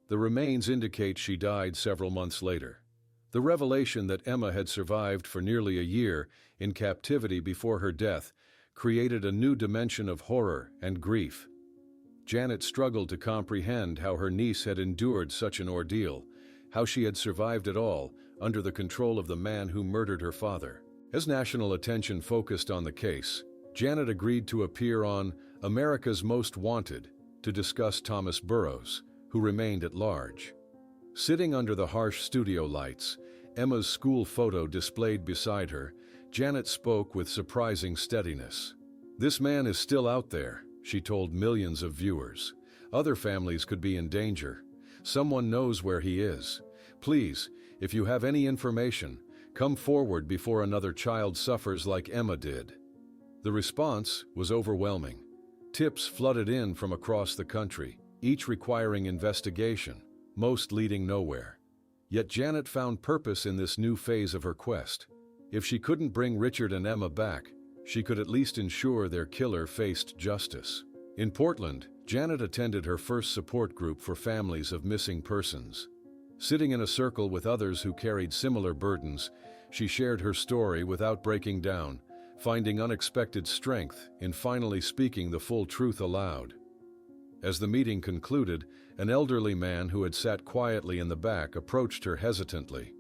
The remains indicate she died several months later. The revelation that Emma had survived for nearly a year in captivity before her death created a new dimension of horror and grief. Janet struggled to comprehend how her niece had endured such an ordeal, how she had survived it all under the control of the man who murdered her father. As national attention focused on the case, Janet agreed to appear on America's Most Wanted to discuss Thomas Burrows, who remained at large. Sitting under the harsh studio lights, Emma's school photo displayed beside her, Janet spoke with surprising steadiness. "This man is still out there," she told millions of viewers. "Other families could be in danger. Someone knows where he is. Please, if you have any information, come forward before another child suffers like Emma did." The response was overwhelming. Tips flooded in from across the country, each requiring investigation, most leading nowhere. Yet Janet found purpose in this new phase of her quest. If she couldn't bring Richard and Emma back, she could at least ensure their killer faced justice. In Portland, Janet attended her first support group for families of missing persons. Sitting in a circle with others who carried similar burdens, she shared her story without breaking down, finding unexpected strength in finally speaking the full truth aloud. As the meeting concluded, an elderly man who had sat quietly in the back approached her hesitantly.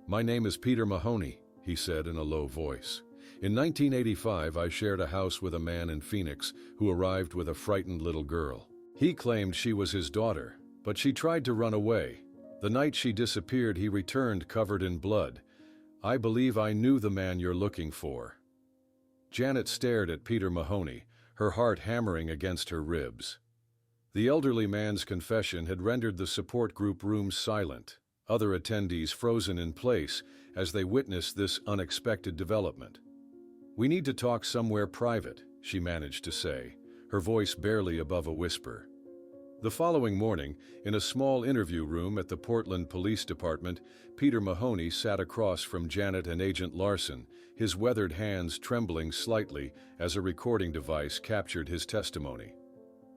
"My name is Peter Mahoney," he said in a low voice. "In 1985, I shared a house with a man in Phoenix who arrived with a frightened little girl. He claimed she was his daughter, but she tried to run away. The night she disappeared, he returned covered in blood. I believe I knew the man you're looking for." Janet stared at Peter Mahoney, her heart hammering against her ribs. The elderly man's confession had rendered the support group rooms silent, other attendees frozen in place as they witnessed this unexpected development. "We need to talk somewhere private," she managed to say, her voice barely above a whisper. The following morning, in a small interview room at the Portland Police Department, Peter Mahoney sat across from Janet and Agent Larson, his weathered hands trembling slightly as a recording device captured his testimony.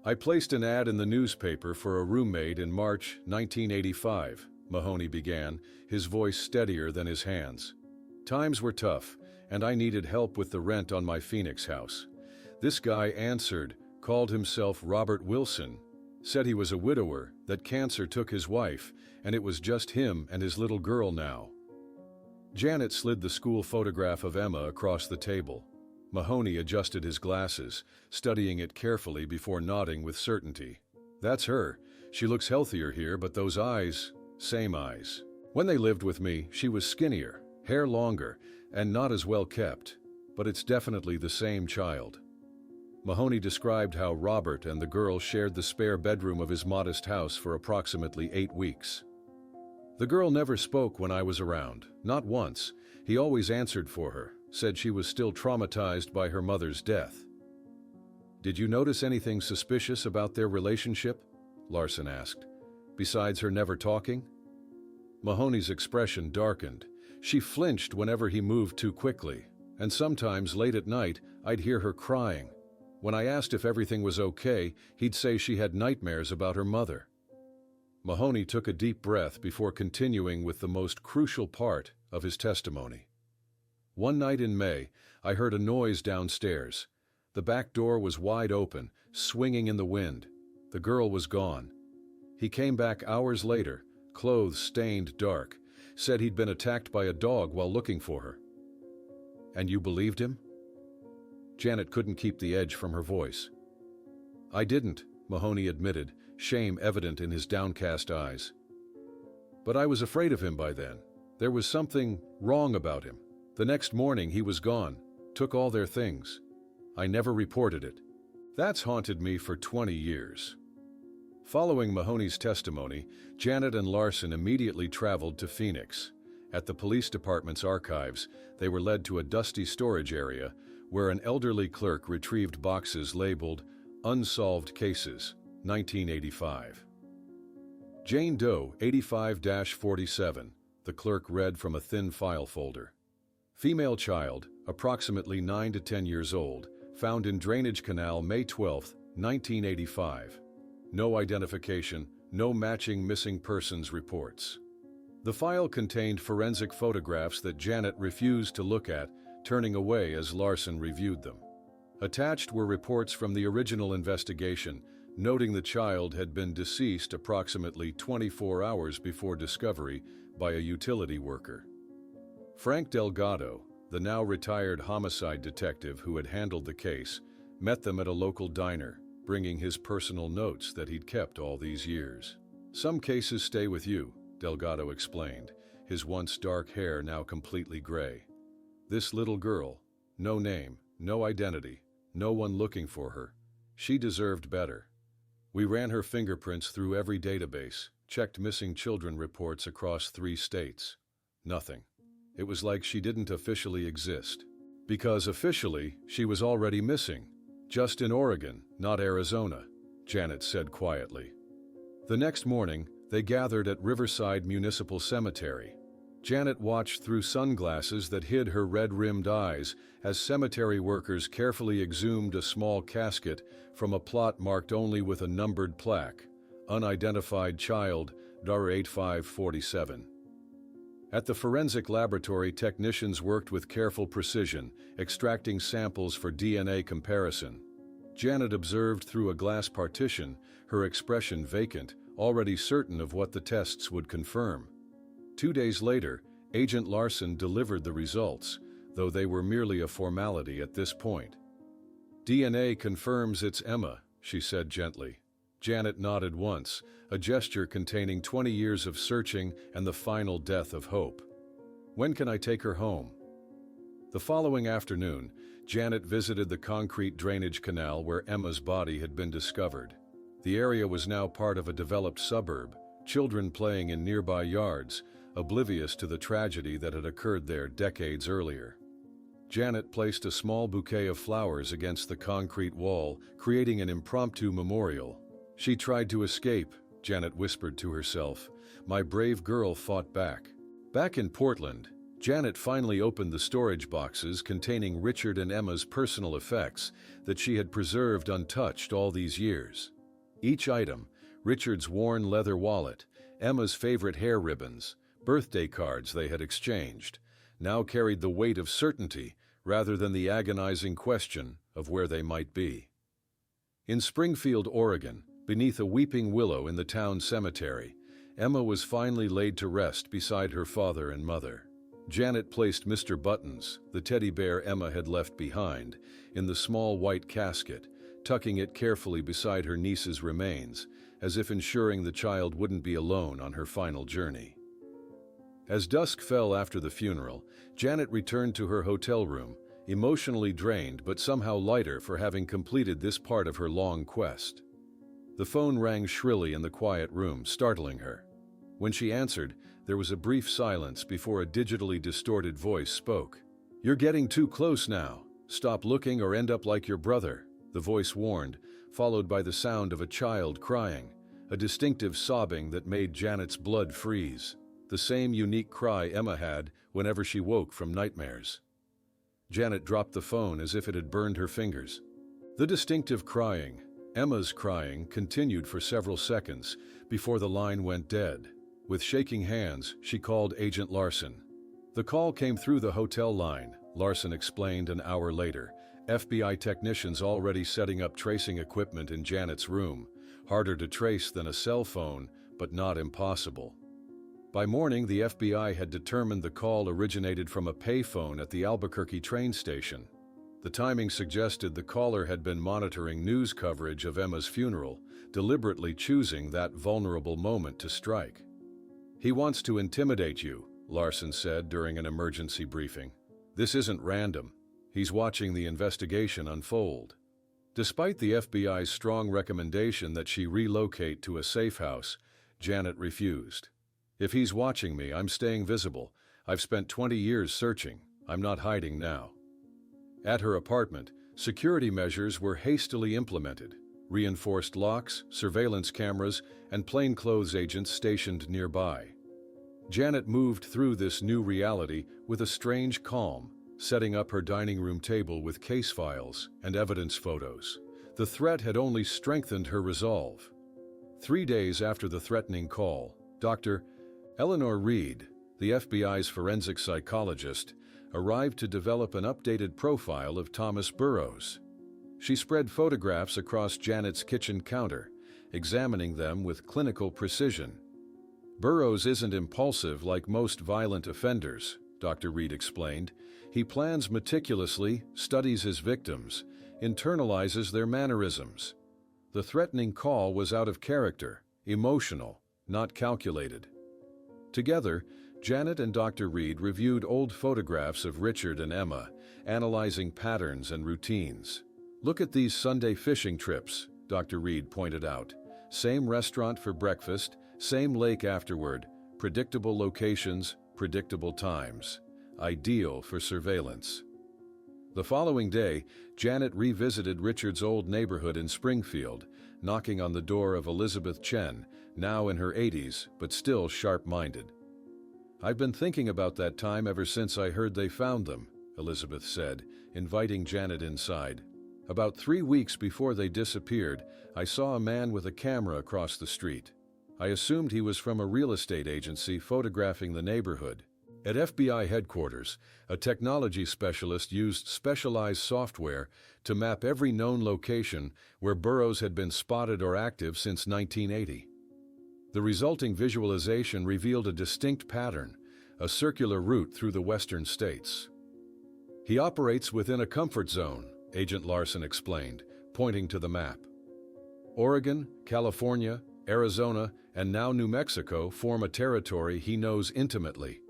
"I placed an ad in the newspaper for a roommate in March 1985, Mahoney began, his voice steadier than his hands. "Times were tough, and I needed help with the rent on my Phoenix house. This guy answered, called himself Robert Wilson, said he was a widower, that cancer took his wife, and it was just him and his little girl now." Janet slid the school photograph of Emma across the table. Mahoney adjusted his glasses, studying it carefully before nodding with certainty. "That's her. She looks healthier here, but those eyes, same eyes. When they lived with me, she was skinnier, hair longer, and not as well kept, but it's definitely the same child." Mahoney described how Robert and the girl shared the spare bedroom of his modest house for approximately 8 weeks. "The girl never spoke when I was around, not once. He always answered for her, said she was still traumatized by her mother's death." "Did you notice anything suspicious about their relationship?" Larson asked. "Besides her never talking?" Mahoney's expression darkened. She flinched whenever he moved too quickly, and sometimes late at night I'd hear her crying. When I asked if everything was okay, he'd say she had nightmares about her mother. Mahoney took a deep breath before continuing with the most crucial part of his testimony. "One night in May, I heard a noise downstairs. The back door was wide open, swinging in the wind. The girl was gone. He came back hours later, clothes stained dark, said he'd been attacked by a dog while looking for her." "And you believed him?" Janet couldn't keep the edge from her voice. "I didn't," Mahoney admitted, shame evident in his downcast eyes. "But I was afraid of him by then. There was something wrong about him. The next morning he was gone, took all their things. I never reported it. That's haunted me for 20 years. Following Mahoney's testimony, Janet and Larson immediately traveled to Phoenix. At the police department's archives, they were led to a dusty storage area where an elderly clerk retrieved boxes labeled Unsolved Cases, 1985. "Jane Doe, 85-47, the clerk read from a thin file folder. "Female child, approximately 9 to 10 years old, found in drainage canal May 12, 1985. No identification, no matching missing persons reports." The file contained forensic photographs that Janet refused to look at, turning away as Larson reviewed them. Attached were reports from the original investigation, noting the child had been deceased approximately 24 hours before discovery by a utility worker. Frank Delgado, the now retired homicide detective who had handled the case, met them at a local diner, bringing his personal notes that he'd kept all these years. "Some cases stay with you," Delgado explained, his once dark hair now completely gray. "This little girl, no name, no identity, no one looking for her. She deserved better. We ran her fingerprints through every database, checked missing children reports across 3 states. Nothing. It was like she didn't officially exist. Because officially, she was already missing. Just in Oregon, not Arizona," Janet said quietly. The next morning, they gathered at Riverside Municipal Cemetery. Janet watched through sunglasses that hid her red-rimmed eyes as cemetery workers carefully exhumed a small casket from a plot marked only with a numbered plaque, "Unidentified Child, Dar 8547. At the forensic laboratory, technicians worked with careful precision, extracting samples for DNA comparison. Janet observed through a glass partition, her expression vacant, already certain of what the tests would confirm. 2 days later, Agent Larson delivered the results, though they were merely a formality at this point. "DNA confirms it's Emma," she said gently. Janet nodded once, a gesture containing 20 years of searching and the final death of hope. "When can I take her home?" The following afternoon, Janet visited the concrete drainage canal where Emma's body had been discovered. The area was now part of a developed suburb, children playing in nearby yards, oblivious to the tragedy that had occurred there decades earlier. Janet placed a small bouquet of flowers against the concrete wall, creating an impromptu memorial. "She tried to escape," Janet whispered to herself. "My brave girl fought back." Back in Portland, Janet finally opened the storage boxes containing Richard and Emma's personal effects that she had preserved untouched all these years. Each item, Richard's worn leather wallet, Emma's favorite hair ribbons, birthday cards they had exchanged, now carried the weight of certainty rather than the agonizing question of where they might be. In Springfield, Oregon, beneath a weeping willow in the town cemetery, Emma was finally laid to rest beside her father and mother. Janet placed Mr. Buttons, the teddy bear Emma had left behind, in the small white casket, tucking it carefully beside her niece's remains, as if ensuring the child wouldn't be alone on her final journey. As dusk fell after the funeral, Janet returned to her hotel room, emotionally drained but somehow lighter for having completed this part of her long quest. The phone rang shrilly in the quiet room, startling her. When she answered, there was a brief silence before a digitally distorted voice spoke. "You're getting too close now. Stop looking or end up like your brother," the voice warned, followed by the sound of a child crying. a distinctive sobbing that made Janet's blood freeze, the same unique cry Emma had whenever she woke from nightmares. Janet dropped the phone as if it had burned her fingers. The distinctive crying, Emma's crying, continued for several seconds before the line went dead. With shaking hands, she called Agent Larson. The call came through the hotel line, Larson explained an hour later. FBI technicians already setting up tracing equipment in Janet's room. Harder to trace than a cell phone, but not impossible. By morning, the FBI had determined the call originated from a payphone at the Albuquerque train station. The timing suggested the caller had been monitoring news coverage of Emma's funeral, deliberately choosing that vulnerable moment to strike. "He wants to intimidate you," Larson said during an emergency briefing. "This isn't random. He's watching the investigation unfold." Despite the FBI's strong recommendation that she relocate to a safe house, Janet refused. "If he's watching me, I'm staying visible. I've spent 20 years searching. I'm not hiding now." At her apartment, security measures were hastily implemented. Reinforced locks, surveillance cameras, and plainclothes agents stationed nearby. Janet moved through this new reality with a strange calm, setting up her dining room table with case files and evidence photos. The threat had only strengthened her resolve. 3 days after the threatening call, Dr. Eleanor Reed, the FBI's forensic psychologist, arrived to develop an updated profile of Thomas Burrows. She spread photographs across Janet's kitchen counter, examining them with clinical precision. "Burrows isn't impulsive like most violent offenders," Dr. Reed explained. "He plans meticulously, studies his victims, internalizes their mannerisms. The threatening call was out of character, emotional, not calculated." Together, Janet and Dr. Reed reviewed old photographs of Richard and Emma, analyzing patterns and routines. "Look at these Sunday fishing trips," Dr. Reed pointed out. "Same restaurant for breakfast, same lake afterward, predictable locations, predictable times. Ideal for surveillance." The following day, Janet revisited Richard's old neighborhood in Springfield, knocking on the door of Elizabeth Chen, now in her 80s, but still sharp-minded. "I've been thinking about that time ever since I heard they found them," Elizabeth said, inviting Janet inside. "About 3 weeks before they disappeared, I saw a man with a camera across the street. I assumed he was from a real estate agency photographing the neighborhood. At FBI headquarters, a technology specialist used specialized software to map every known location where Burrows had been spotted or active since 1980. The resulting visualization revealed a distinct pattern, a circular route through the western states. "He operates within a comfort zone," Agent Larson explained, pointing to the map. "Oregon, California, Arizona, and now New Mexico form a territory he knows intimately.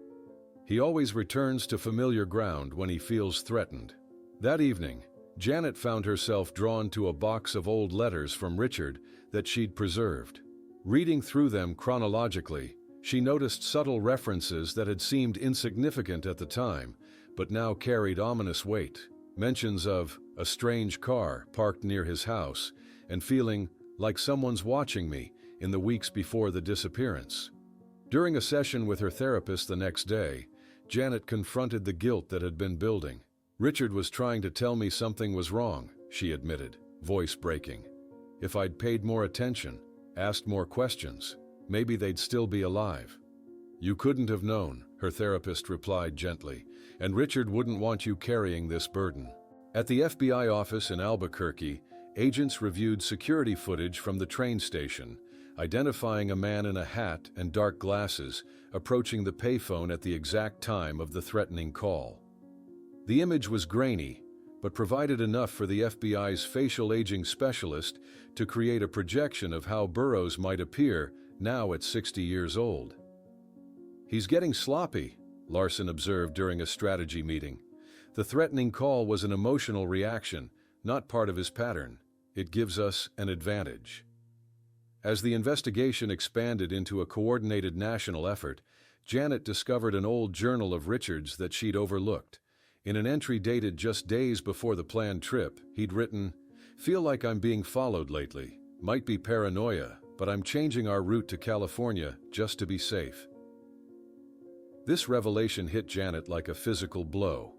He always returns to familiar ground when he feels threatened." That evening, Janet found herself drawn to a box of old letters from Richard that she'd preserved. Reading through them chronologically, she noticed subtle references that had seemed insignificant at the time, but now carried ominous weight. Mentions of a strange car parked near his house and feeling like someone's watching me in the weeks before the disappearance. During a session with her therapist the next day, Janet confronted the guilt that had been building. "Richard was trying to tell me something was wrong," she admitted, voice breaking. "If I'd paid more attention, asked more questions, maybe they'd still be alive." "You couldn't have known," her therapist replied gently, "and Richard wouldn't want you carrying this burden." At the FBI office in Albuquerque, agents reviewed security footage from the train station, identifying a man in a hat and dark glasses approaching the payphone at the exact time of the threatening call. The image was grainy, but provided enough for the FBI's facial aging specialist to create a projection of how Burrows might appear now at 60 years old. "He's getting sloppy," Larson observed during a strategy meeting. "The threatening call was an emotional reaction, not part of his pattern. It gives us an advantage." As the investigation expanded into a coordinated national effort, Janet discovered an old journal of Richard's that she'd overlooked. In an entry dated just days before the planned trip, he'd written, "Feel like I'm being followed lately. Might be paranoia, but I'm changing our route to California just to be safe." This revelation hit Janet like a physical blow.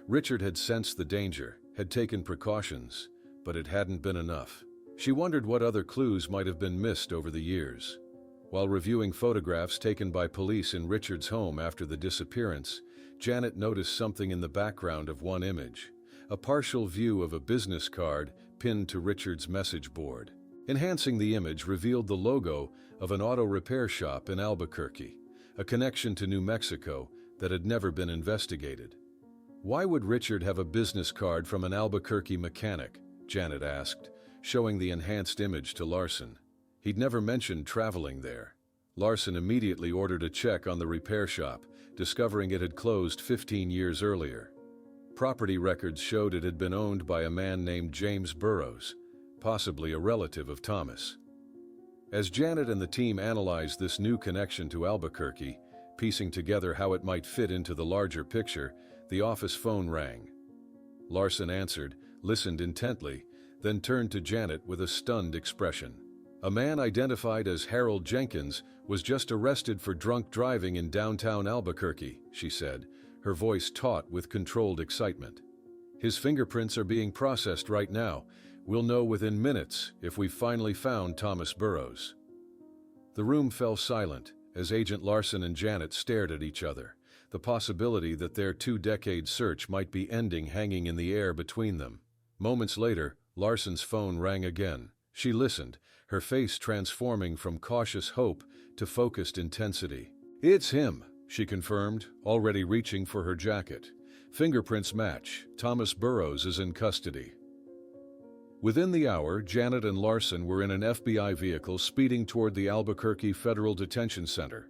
Richard had sensed the danger, had taken precautions, but it hadn't been enough. She wondered what other clues might have been missed over the years. While reviewing photographs taken by police in Richard's home after the disappearance, Janet noticed something in the background of one image, a partial view of a business card pinned to Richard's message board. Enhancing the image revealed the logo of an auto repair shop in Albuquerque, a connection to New Mexico that had never been investigated. "Why would Richard have a business card from an Albuquerque mechanic?" Janet asked, showing the enhanced image to Larson. He'd never mentioned traveling there. Larson immediately ordered a check on the repair shop, discovering it had closed 15 years earlier. Property records showed it had been owned by a man named James Burrows, possibly a relative of Thomas. As Janet and the team analyzed this new connection to Albuquerque, piecing together how it might fit into the larger picture, the office phone rang. Larson answered, listened intently, then turned to Janet with a stunned expression. "A man identified as Harold Jenkins was just arrested for drunk driving in downtown Albuquerque," she said, her voice taut with controlled excitement. "His fingerprints are being processed right now. We'll know within minutes if we've finally found Thomas Burrows." The room fell silent as Agent Larson and Janet stared at each other, the possibility that their 2-decade search might be ending hanging in the air between them. Moments later, Larson's phone rang again. She listened, her face transforming from cautious hope to focused intensity. "It's him," she confirmed, already reaching for her jacket. "Fingerprints match. Thomas Burrows is in custody." Within the hour, Janet and Larson were in an FBI vehicle speeding toward the Albuquerque Federal Detention Center.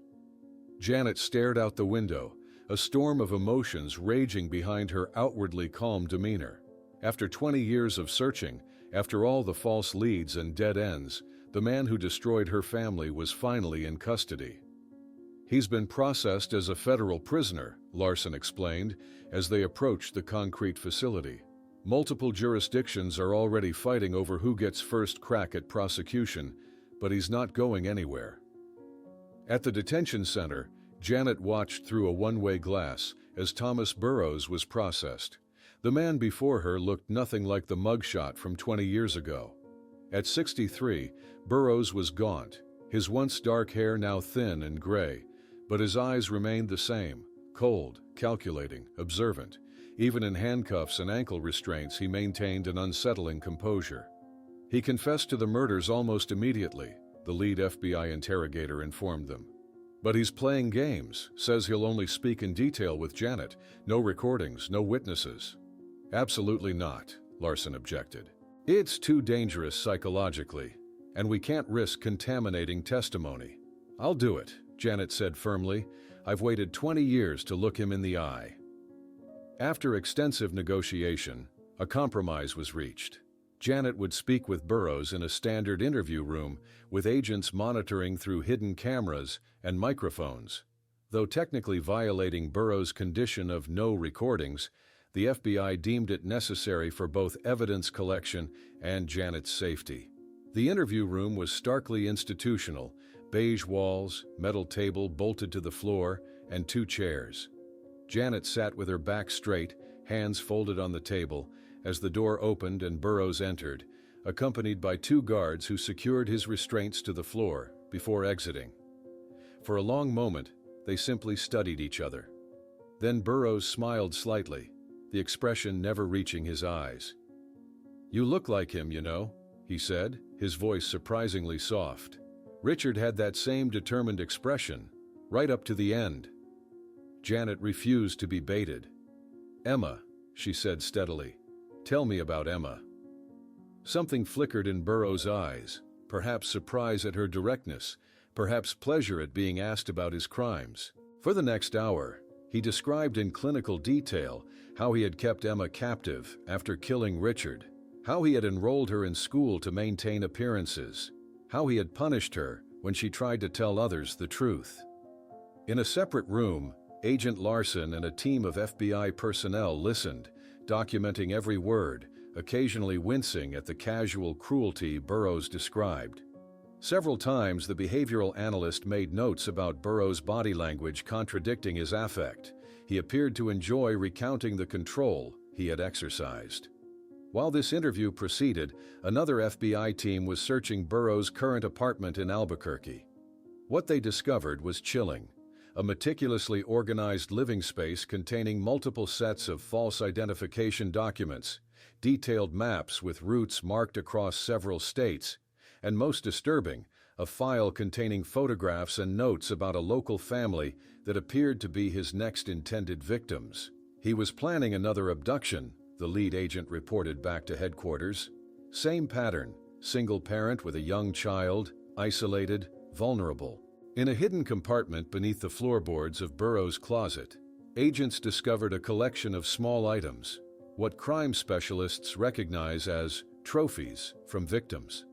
Janet stared out the window, a storm of emotions raging behind her outwardly calm demeanor. After 20 years of searching, after all the false leads and dead ends, the man who destroyed her family was finally in custody. "He's been processed as a federal prisoner," Larson explained, as they approached the concrete facility. "Multiple jurisdictions are already fighting over who gets first crack at prosecution, but he's not going anywhere." At the detention center, Janet watched through a one-way glass as Thomas Burrows was processed. The man before her looked nothing like the mugshot from 20 years ago. At 63, Burrows was gaunt, his once dark hair now thin and gray, but his eyes remained the same, cold, calculating, observant. Even in handcuffs and ankle restraints, he maintained an unsettling composure. "He confessed to the murders almost immediately," the lead FBI interrogator informed them. "But he's playing games, says he'll only speak in detail with Janet. No recordings, no witnesses." "Absolutely not," Larson objected. "It's too dangerous psychologically, and we can't risk contaminating testimony." "I'll do it," Janet said firmly. "I've waited 20 years to look him in the eye." After extensive negotiation, a compromise was reached. Janet would speak with Burrows in a standard interview room, with agents monitoring through hidden cameras and microphones. Though technically violating Burrows' condition of no recordings, the FBI deemed it necessary for both evidence collection and Janet's safety. The interview room was starkly institutional: beige walls, metal table bolted to the floor, and 2 chairs. Janet sat with her back straight, hands folded on the table, as the door opened and Burrows entered, accompanied by 2 guards who secured his restraints to the floor before exiting. For a long moment, they simply studied each other. Then Burrows smiled slightly, the expression never reaching his eyes. "You look like him, you know," he said, his voice surprisingly soft. Richard had that same determined expression, right up to the end. Janet refused to be baited. "Emma," she said steadily. "Tell me about Emma." Something flickered in Burrows' eyes, perhaps surprise at her directness, perhaps pleasure at being asked about his crimes. For the next hour, he described in clinical detail how he had kept Emma captive after killing Richard, how he had enrolled her in school to maintain appearances, how he had punished her when she tried to tell others the truth. In a separate room, Agent Larson and a team of FBI personnel listened, documenting every word, occasionally wincing at the casual cruelty Burrows described. Several times, the behavioral analyst made notes about Burrows' body language contradicting his affect. He appeared to enjoy recounting the control he had exercised. While this interview proceeded, another FBI team was searching Burrows' current apartment in Albuquerque. What they discovered was chilling: a meticulously organized living space containing multiple sets of false identification documents, detailed maps with routes marked across several states, and most disturbing, a file containing photographs and notes about a local family that appeared to be his next intended victims. He was planning another abduction, the lead agent reported back to headquarters. Same pattern: single parent with a young child, isolated, vulnerable. In a hidden compartment beneath the floorboards of Burrows' closet, agents discovered a collection of small items, what crime specialists recognize as trophies from victims.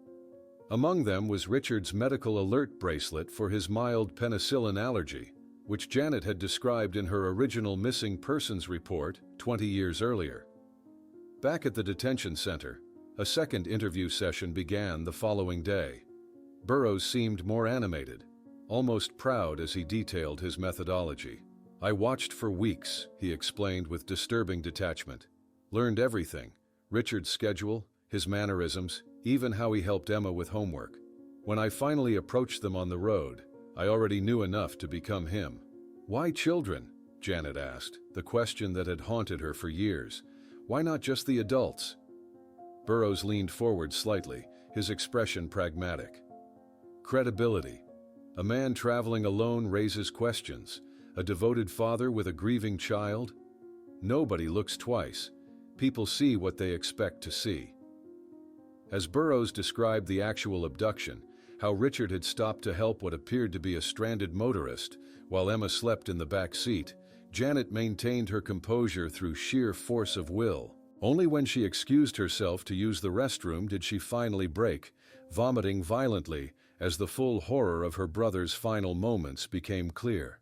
Among them was Richard's medical alert bracelet for his mild penicillin allergy, which Janet had described in her original missing persons report 20 years earlier. Back at the detention center, a second interview session began the following day. Burrows seemed more animated, almost proud as he detailed his methodology. "I watched for weeks," he explained with disturbing detachment. "Learned everything: Richard's schedule, his mannerisms, even how he helped Emma with homework. When I finally approached them on the road, I already knew enough to become him." "Why children?" Janet asked, the question that had haunted her for years. "Why not just the adults?" Burrows leaned forward slightly, his expression pragmatic. "Credibility. A man traveling alone raises questions. A devoted father with a grieving child? Nobody looks twice. People see what they expect to see." As Burrows described the actual abduction, how Richard had stopped to help what appeared to be a stranded motorist, while Emma slept in the back seat, Janet maintained her composure through sheer force of will. Only when she excused herself to use the restroom did she finally break, vomiting violently as the full horror of her brother's final moments became clear.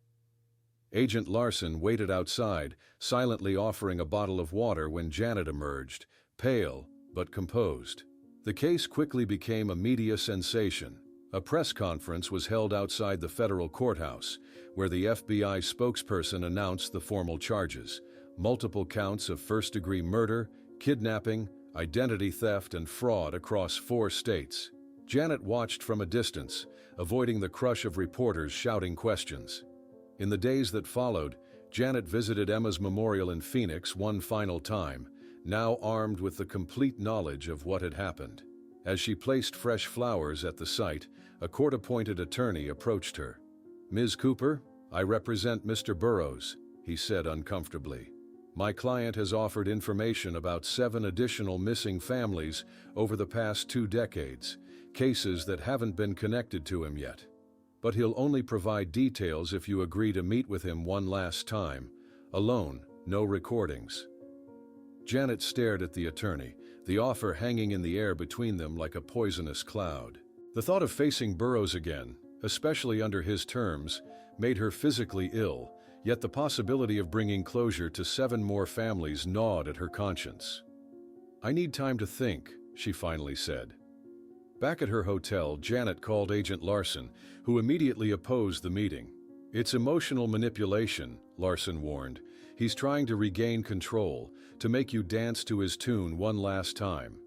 Agent Larson waited outside, silently offering a bottle of water when Janet emerged, pale but composed. The case quickly became a media sensation. A press conference was held outside the federal courthouse, where the FBI spokesperson announced the formal charges: multiple counts of first-degree murder, kidnapping, identity theft, and fraud across 4 states. Janet watched from a distance, avoiding the crush of reporters shouting questions. In the days that followed, Janet visited Emma's memorial in Phoenix one final time, now armed with the complete knowledge of what had happened. As she placed fresh flowers at the site, a court-appointed attorney approached her. "Ms. Cooper, I represent Mr. Burrows," he said uncomfortably. "My client has offered information about 7 additional missing families over the past 2 decades, cases that haven't been connected to him yet. But he'll only provide details if you agree to meet with him one last time, alone, no recordings." Janet stared at the attorney, the offer hanging in the air between them like a poisonous cloud. The thought of facing Burrows again, especially under his terms, made her physically ill, yet the possibility of bringing closure to 7 more families gnawed at her conscience. "I need time to think," she finally said. Back at her hotel, Janet called Agent Larson, who immediately opposed the meeting. "It's emotional manipulation," Larson warned. "He's trying to regain control, to make you dance to his tune one last time."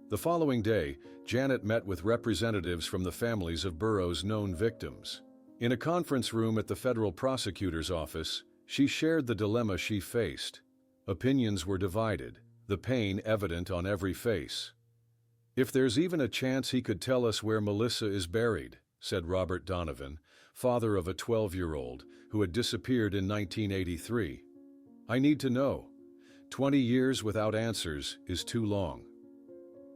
The following day, Janet met with representatives from the families of Burrows' known victims. In a conference room at the federal prosecutor's office, she shared the dilemma she faced. Opinions were divided, the pain evident on every face. "If there's even a chance he could tell us where Melissa is buried," said Robert Donovan, father of a 12-year-old who had disappeared in 1983. "I need to know. 20 years without answers is too long."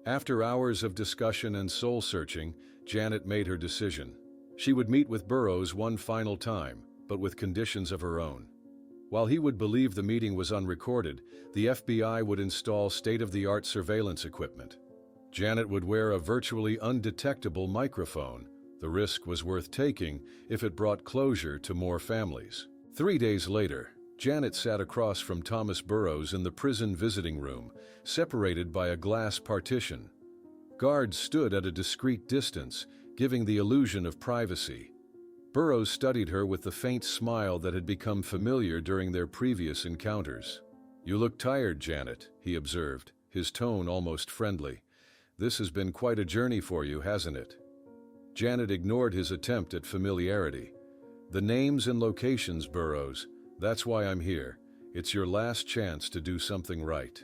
After hours of discussion and soul-searching, Janet made her decision. She would meet with Burrows one final time, but with conditions of her own. While he would believe the meeting was unrecorded, the FBI would install state-of-the-art surveillance equipment. Janet would wear a virtually undetectable microphone. The risk was worth taking if it brought closure to more families. 3 days later, Janet sat across from Thomas Burrows in the prison visiting room, separated by a glass partition. Guards stood at a discreet distance, giving the illusion of privacy. Burroughs studied her with the faint smile that had become familiar during their previous encounters. "You look tired, Janet," he observed, his tone almost friendly. "This has been quite a journey for you, hasn't it?" Janet ignored his attempt at familiarity. "The names and locations, Burroughs. That's why I'm here. It's your last chance to do something right."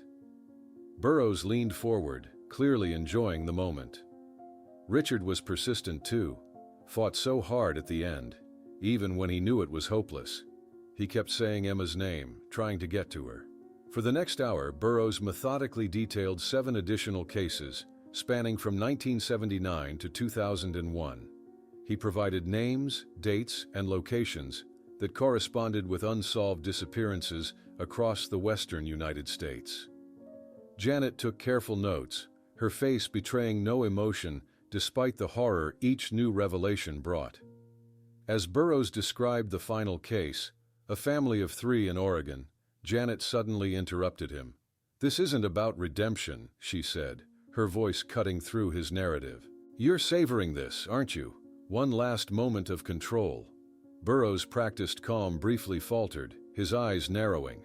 Burroughs leaned forward, clearly enjoying the moment. Richard was persistent too, fought so hard at the end, even when he knew it was hopeless. He kept saying Emma's name, trying to get to her. For the next hour, Burroughs methodically detailed 7 additional cases, spanning from 1979 to 2001. He provided names, dates, and locations that corresponded with unsolved disappearances across the western United States. Janet took careful notes, her face betraying no emotion despite the horror each new revelation brought. As Burroughs described the final case, a family of 3 in Oregon, Janet suddenly interrupted him. "This isn't about redemption," she said, her voice cutting through his narrative. "You're savoring this, aren't you? One last moment of control." Burroughs' practiced calm briefly faltered, his eyes narrowing.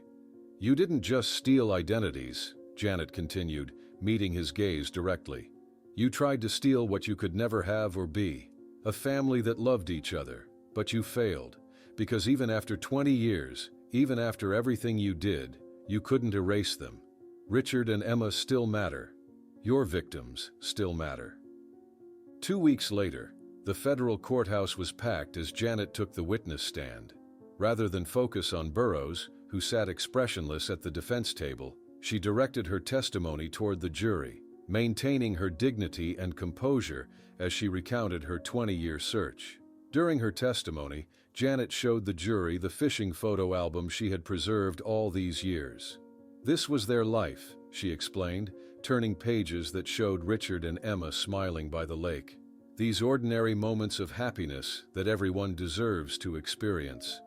"You didn't just steal identities," Janet continued, meeting his gaze directly. "You tried to steal what you could never have or be, a family that loved each other, but you failed, because even after 20 years, even after everything you did, you couldn't erase them. Richard and Emma still matter. Your victims still matter." 2 weeks later, the federal courthouse was packed as Janet took the witness stand. Rather than focus on Burroughs, who sat expressionless at the defense table, she directed her testimony toward the jury, maintaining her dignity and composure as she recounted her 20-year search. During her testimony, Janet showed the jury the fishing photo album she had preserved all these years. "This was their life," she explained, turning pages that showed Richard and Emma smiling by the lake. "These ordinary moments of happiness that everyone deserves to experience."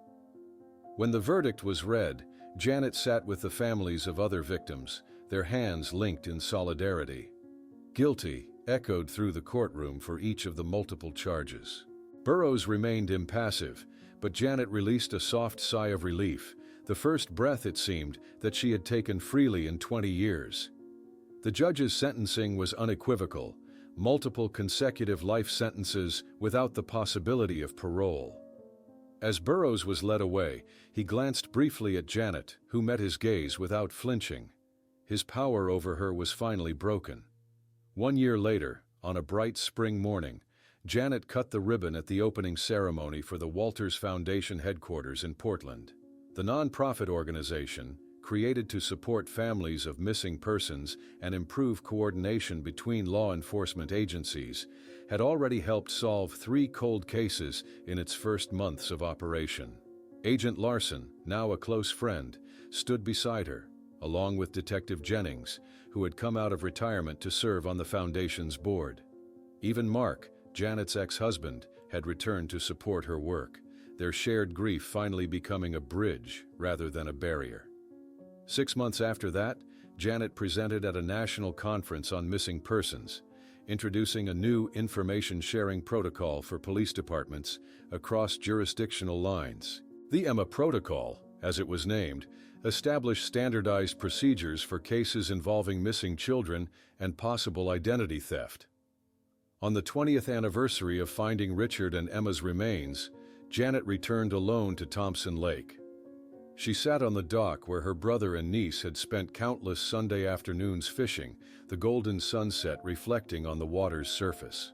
When the verdict was read, Janet sat with the families of other victims, their hands linked in solidarity. "Guilty" echoed through the courtroom for each of the multiple charges. Burroughs remained impassive, but Janet released a soft sigh of relief, the first breath, it seemed, that she had taken freely in 20 years. The judge's sentencing was unequivocal: multiple consecutive life sentences without the possibility of parole. As Burroughs was led away, he glanced briefly at Janet, who met his gaze without flinching. His power over her was finally broken. 1 year later, on a bright spring morning, Janet cut the ribbon at the opening ceremony for the Walters Foundation headquarters in Portland. The nonprofit organization, created to support families of missing persons and improve coordination between law enforcement agencies, had already helped solve 3 cold cases in its first months of operation. Agent Larson, now a close friend, stood beside her, along with Detective Jennings, who had come out of retirement to serve on the foundation's board. Even Mark, Janet's ex-husband, had returned to support her work, their shared grief finally becoming a bridge rather than a barrier. 6 months after that, Janet presented at a national conference on missing persons, introducing a new information-sharing protocol for police departments across jurisdictional lines. The Emma Protocol, as it was named, established standardized procedures for cases involving missing children and possible identity theft. On the 20th anniversary of finding Richard and Emma's remains, Janet returned alone to Thompson Lake. She sat on the dock where her brother and niece had spent countless Sunday afternoons fishing, the golden sunset reflecting on the water's surface.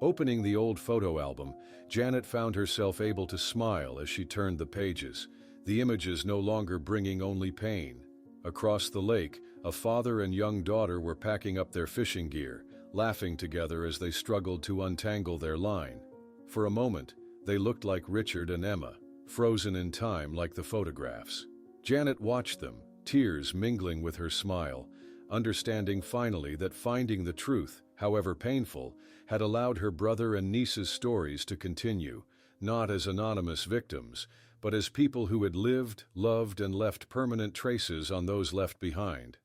Opening the old photo album, Janet found herself able to smile as she turned the pages, the images no longer bringing only pain. Across the lake, a father and young daughter were packing up their fishing gear, laughing together as they struggled to untangle their line. For a moment, they looked like Richard and Emma, frozen in time like the photographs. Janet watched them, tears mingling with her smile, understanding finally that finding the truth, however painful, had allowed her brother and niece's stories to continue, not as anonymous victims, but as people who had lived, loved, and left permanent traces on those left behind.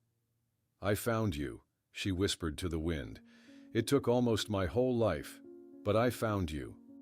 "I found you," she whispered to the wind. "It took almost my whole life, But I found you.